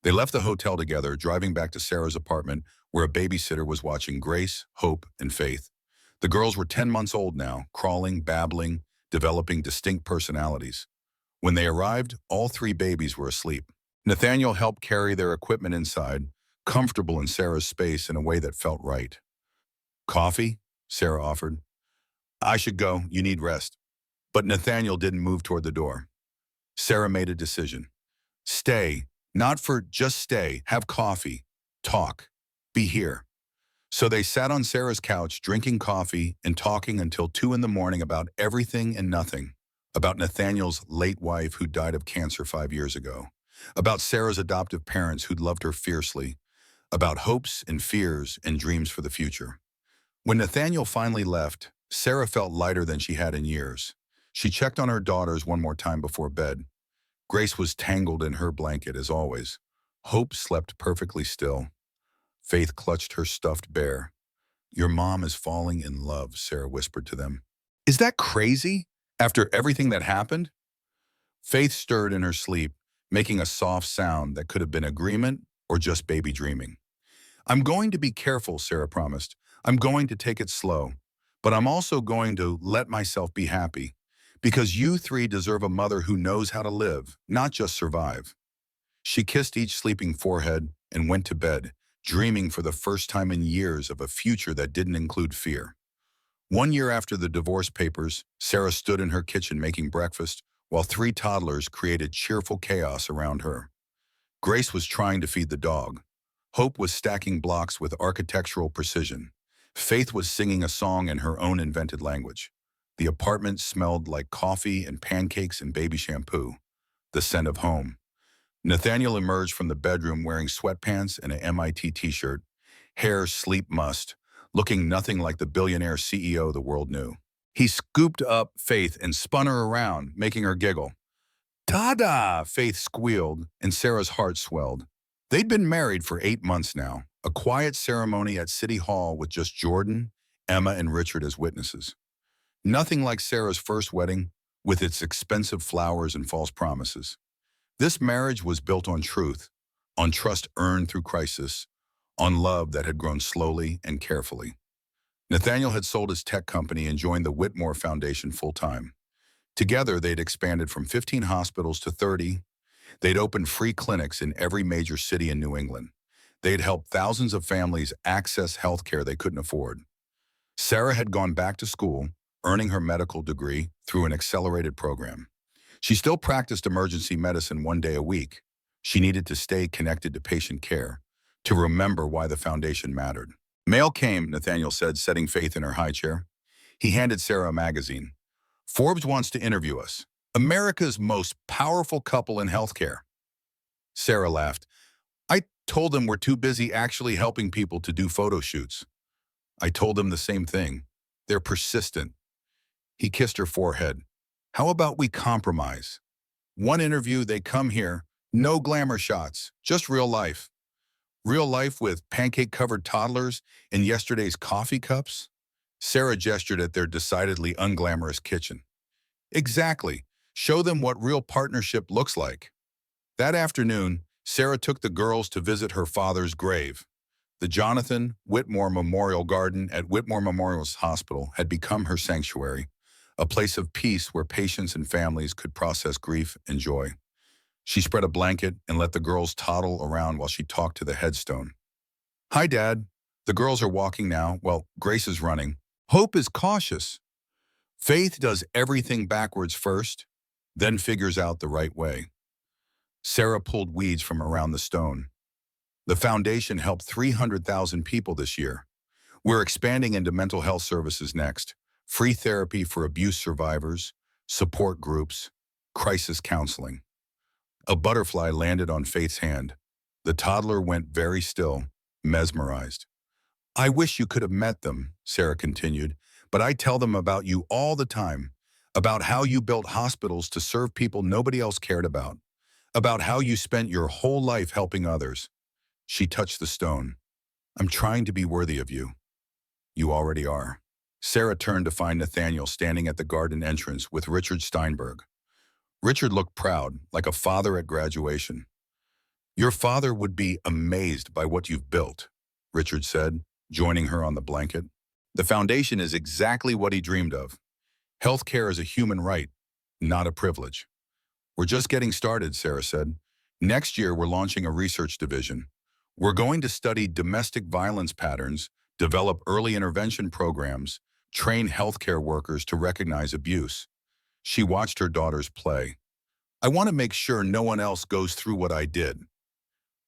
A: They left the hotel together, driving back to Sarah's apartment, where a babysitter was watching Grace, Hope, and Faith. The girls were 10 months old now, crawling, babbling, developing distinct personalities. When they arrived, all 3 babies were asleep. Nathaniel helped carry their equipment inside, comfortable in Sarah's space in a way that felt right. Coffee? Sarah offered. I should go. You need rest. But Nathaniel didn't move toward the door. Sarah made a decision. Stay. Not for just stay. Have coffee. Talk. Be here. So they sat on Sarah's couch, drinking coffee and talking until 2 in the morning about everything and nothing. About Nathaniel's late wife who died of cancer 5 years ago. About Sarah's adoptive parents who'd loved her fiercely. About hopes and fears and dreams for the future. When Nathaniel finally left, Sarah felt lighter than she had in years. She checked on her daughters one more time before bed. Grace was tangled in her blanket as always. Hope slept perfectly still. Faith clutched her stuffed bear. Your mom is falling in love, Sarah whispered to them. Is that crazy? After everything that happened? Faith stirred in her sleep, making a soft sound that could have been agreement or just baby dreaming. I'm going to be careful, Sarah promised. I'm going to take it slow. But I'm also going to let myself be happy. Because you 3 deserve a mother who knows how to live, not just survive. She kissed each sleeping forehead and went to bed, dreaming for the first time in years of a future that didn't include fear. 1 year after the divorce papers, Sarah stood in her kitchen making breakfast, while 3 toddlers created cheerful chaos around her. Grace was trying to feed the dog. Hope was stacking blocks with architectural precision. Faith was singing a song in her own invented language. The apartment smelled like coffee and pancakes and baby shampoo, the scent of home. Nathaniel emerged from the bedroom wearing sweatpants and an MIT t-shirt, hair sleep mussed, looking nothing like the billionaire CEO the world knew. He scooped up Faith and spun her around, making her giggle. "Ta-da!" Faith squealed, and Sarah's heart swelled. They'd been married for 8 months now, a quiet ceremony at City Hall with just Jordan, Emma, and Richard as witnesses. Nothing like Sarah's first wedding, with its expensive flowers and false promises. This marriage was built on truth, on trust earned through crisis, on love that had grown slowly and carefully. Nathaniel had sold his tech company and joined the Whitmore Foundation full-time. Together, they'd expanded from 15 hospitals to 30. They'd opened free clinics in every major city in New England. They'd helped thousands of families access health care they couldn't afford. Sarah had gone back to school, earning her medical degree through an accelerated program. She still practiced emergency medicine 1 day a week. She needed to stay connected to patient care, to remember why the foundation mattered. Mail came, Nathaniel said, setting Faith in her high chair. He handed Sarah a magazine. Forbes wants to interview us. America's most powerful couple in healthcare. Sarah laughed. I told them we're too busy actually helping people to do photo shoots. I told them the same thing. They're persistent. He kissed her forehead. How about we compromise? One interview, they come here, no glamour shots, just real life. Real life with pancake-covered toddlers and yesterday's coffee cups? Sarah gestured at their decidedly unglamorous kitchen. Exactly. Show them what real partnership looks like. That afternoon, Sarah took the girls to visit her father's grave. The Jonathan Whitmore Memorial Garden at Whitmore Memorial Hospital had become her sanctuary, a place of peace where patients and families could process grief and joy. She spread a blanket and let the girls toddle around while she talked to the headstone. Hi, Dad. The girls are walking now. Well, Grace is running. Hope is cautious. Faith does everything backwards first, then figures out the right way. Sarah pulled weeds from around the stone. The foundation helped 300,000 people this year. We're expanding into mental health services next. Free therapy for abuse survivors, support groups, crisis counseling. A butterfly landed on Faith's hand. The toddler went very still, mesmerized. I wish you could have met them, Sarah continued, but I tell them about you all the time, about how you built hospitals to serve people nobody else cared about how you spent your whole life helping others. She touched the stone. I'm trying to be worthy of you. You already are. Sarah turned to find Nathaniel standing at the garden entrance with Richard Steinberg. Richard looked proud, like a father at graduation. Your father would be amazed by what you've built, Richard said, joining her on the blanket. The foundation is exactly what he dreamed of. Healthcare is a human right, not a privilege. We're just getting started, Sarah said. Next year, we're launching a research division. We're going to study domestic violence patterns, develop early intervention programs, train healthcare workers to recognize abuse. She watched her daughters play. I want to make sure no one else goes through what I did.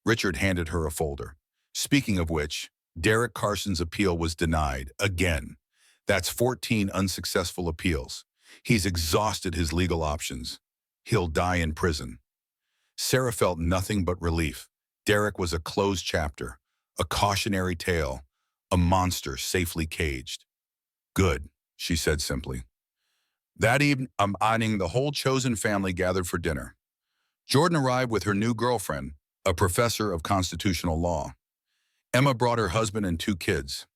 A: Richard handed her a folder. Speaking of which, Derek Carson's appeal was denied, again. That's 14 unsuccessful appeals. He's exhausted his legal options. He'll die in prison. Sarah felt nothing but relief. Derek was a closed chapter, a cautionary tale, a monster safely caged. Good, she said simply. That evening, the whole chosen family gathered for dinner. Jordan arrived with her new girlfriend, a professor of constitutional law. Emma brought her husband and 2 kids.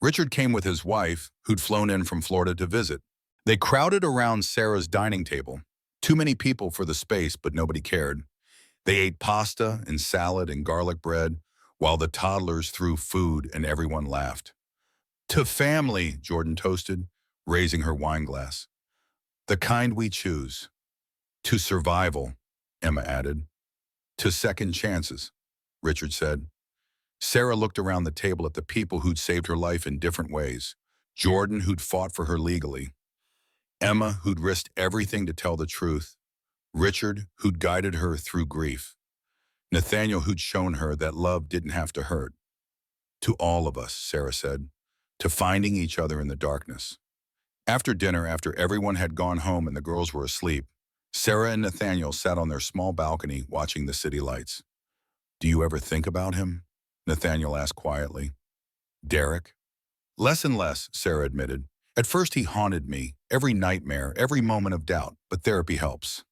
A: Richard came with his wife, who'd flown in from Florida to visit. They crowded around Sarah's dining table. Too many people for the space, but nobody cared. They ate pasta and salad and garlic bread, while the toddlers threw food and everyone laughed. To family, Jordan toasted, raising her wine glass. The kind we choose. To survival, Emma added. To second chances, Richard said. Sarah looked around the table at the people who'd saved her life in different ways. Jordan, who'd fought for her legally. Emma, who'd risked everything to tell the truth. Richard, who'd guided her through grief. Nathaniel, who'd shown her that love didn't have to hurt. To all of us, Sarah said, to finding each other in the darkness. After dinner, after everyone had gone home and the girls were asleep, Sarah and Nathaniel sat on their small balcony watching the city lights. Do you ever think about him? Nathaniel asked quietly. Derek? Less and less, Sarah admitted. At first he haunted me, every nightmare, every moment of doubt, but therapy helps.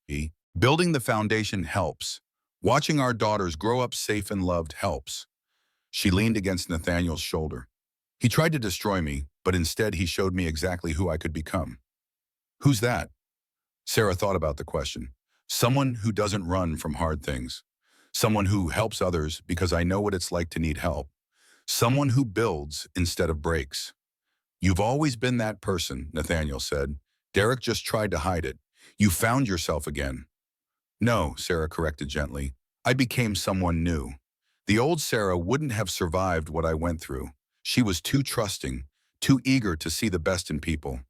A: Building the foundation helps. Watching our daughters grow up safe and loved helps. She leaned against Nathaniel's shoulder. He tried to destroy me, but instead he showed me exactly who I could become. Who's that? Sarah thought about the question. Someone who doesn't run from hard things. Someone who helps others because I know what it's like to need help. Someone who builds instead of breaks. You've always been that person, Nathaniel said. Derek just tried to hide it. You found yourself again. No, Sarah corrected gently. I became someone new. The old Sarah wouldn't have survived what I went through. She was too trusting, too eager to see the best in people.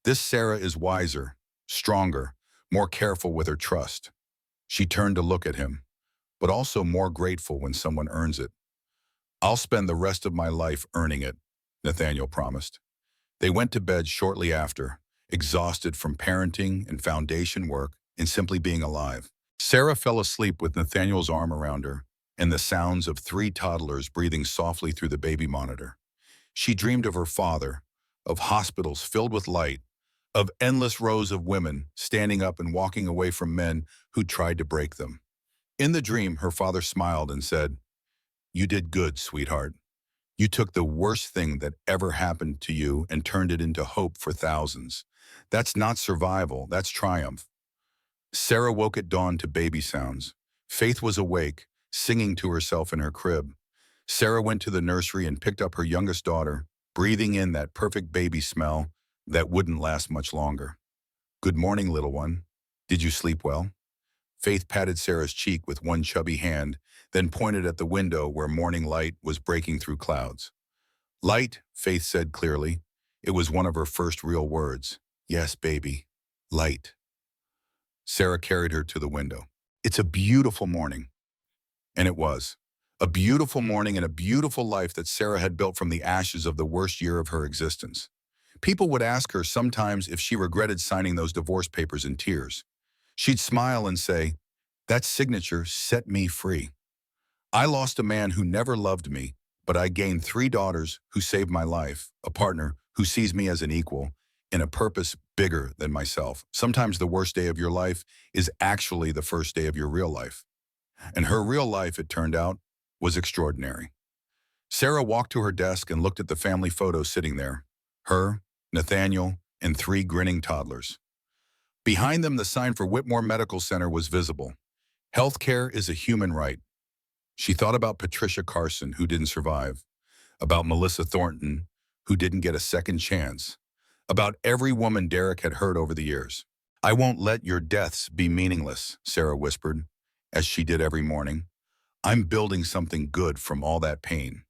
A: This Sarah is wiser, stronger, more careful with her trust. She turned to look at him, but also more grateful when someone earns it. I'll spend the rest of my life earning it, Nathaniel promised. They went to bed shortly after, exhausted from parenting and foundation work and simply being alive. Sarah fell asleep with Nathaniel's arm around her and the sounds of 3 toddlers breathing softly through the baby monitor. She dreamed of her father, of hospitals filled with light, of endless rows of women standing up and walking away from men who tried to break them. In the dream, her father smiled and said, "You did good, sweetheart. You took the worst thing that ever happened to you and turned it into hope for thousands. That's not survival, that's triumph." Sarah woke at dawn to baby sounds. Faith was awake, singing to herself in her crib. Sarah went to the nursery and picked up her youngest daughter, breathing in that perfect baby smell that wouldn't last much longer. "Good morning, little one. Did you sleep well?" Faith patted Sarah's cheek with one chubby hand, then pointed at the window where morning light was breaking through clouds. "Light," Faith said clearly. It was one of her first real words. "Yes, baby. Light." Sarah carried her to the window. "It's a beautiful morning." And it was. A beautiful morning and a beautiful life that Sarah had built from the ashes of the worst year of her existence. People would ask her sometimes if she regretted signing those divorce papers in tears. She'd smile and say, "That signature set me free. I lost a man who never loved me, but I gained 3 daughters who saved my life, a partner who sees me as an equal, and a purpose bigger than myself." Sometimes the worst day of your life is actually the first day of your real life. And her real life, it turned out, was extraordinary. Sarah walked to her desk and looked at the family photo sitting there. Her, Nathaniel, and 3 grinning toddlers. Behind them, the sign for Whitmore Medical Center was visible. Healthcare is a human right. She thought about Patricia Carson, who didn't survive, about Melissa Thornton, who didn't get a second chance, about every woman Derek had hurt over the years. "I won't let your deaths be meaningless," Sarah whispered, as she did every morning. "I'm building something good from all that pain."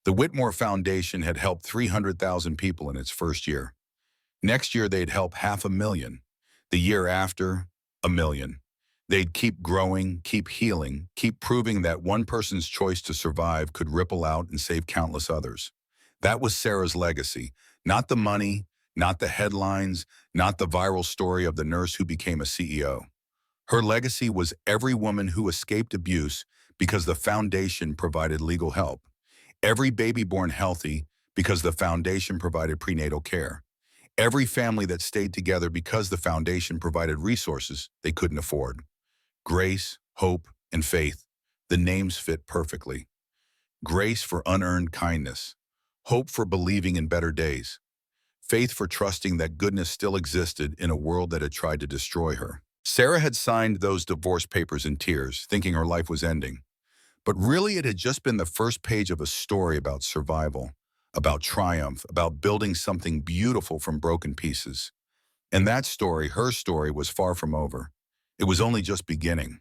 A: The Whitmore Foundation had helped 300,000 people in its first year. Next year, they'd help 500,000. The year after, 1,000,000. They'd keep growing, keep healing, keep proving that one person's choice to survive could ripple out and save countless others. That was Sarah's legacy. Not the money, not the headlines, not the viral story of the nurse who became a CEO. Her legacy was every woman who escaped abuse because the foundation provided legal help. Every baby born healthy because the foundation provided prenatal care. Every family that stayed together because the foundation provided resources they couldn't afford. Grace, hope, and faith. The names fit perfectly. Grace for unearned kindness. Hope for believing in better days. Faith for trusting that goodness still existed in a world that had tried to destroy her. Sarah had signed those divorce papers in tears, thinking her life was ending. But really, it had just been the first page of a story about survival, about triumph, about building something beautiful from broken pieces. And that story, her story, was far from over. It was only just beginning.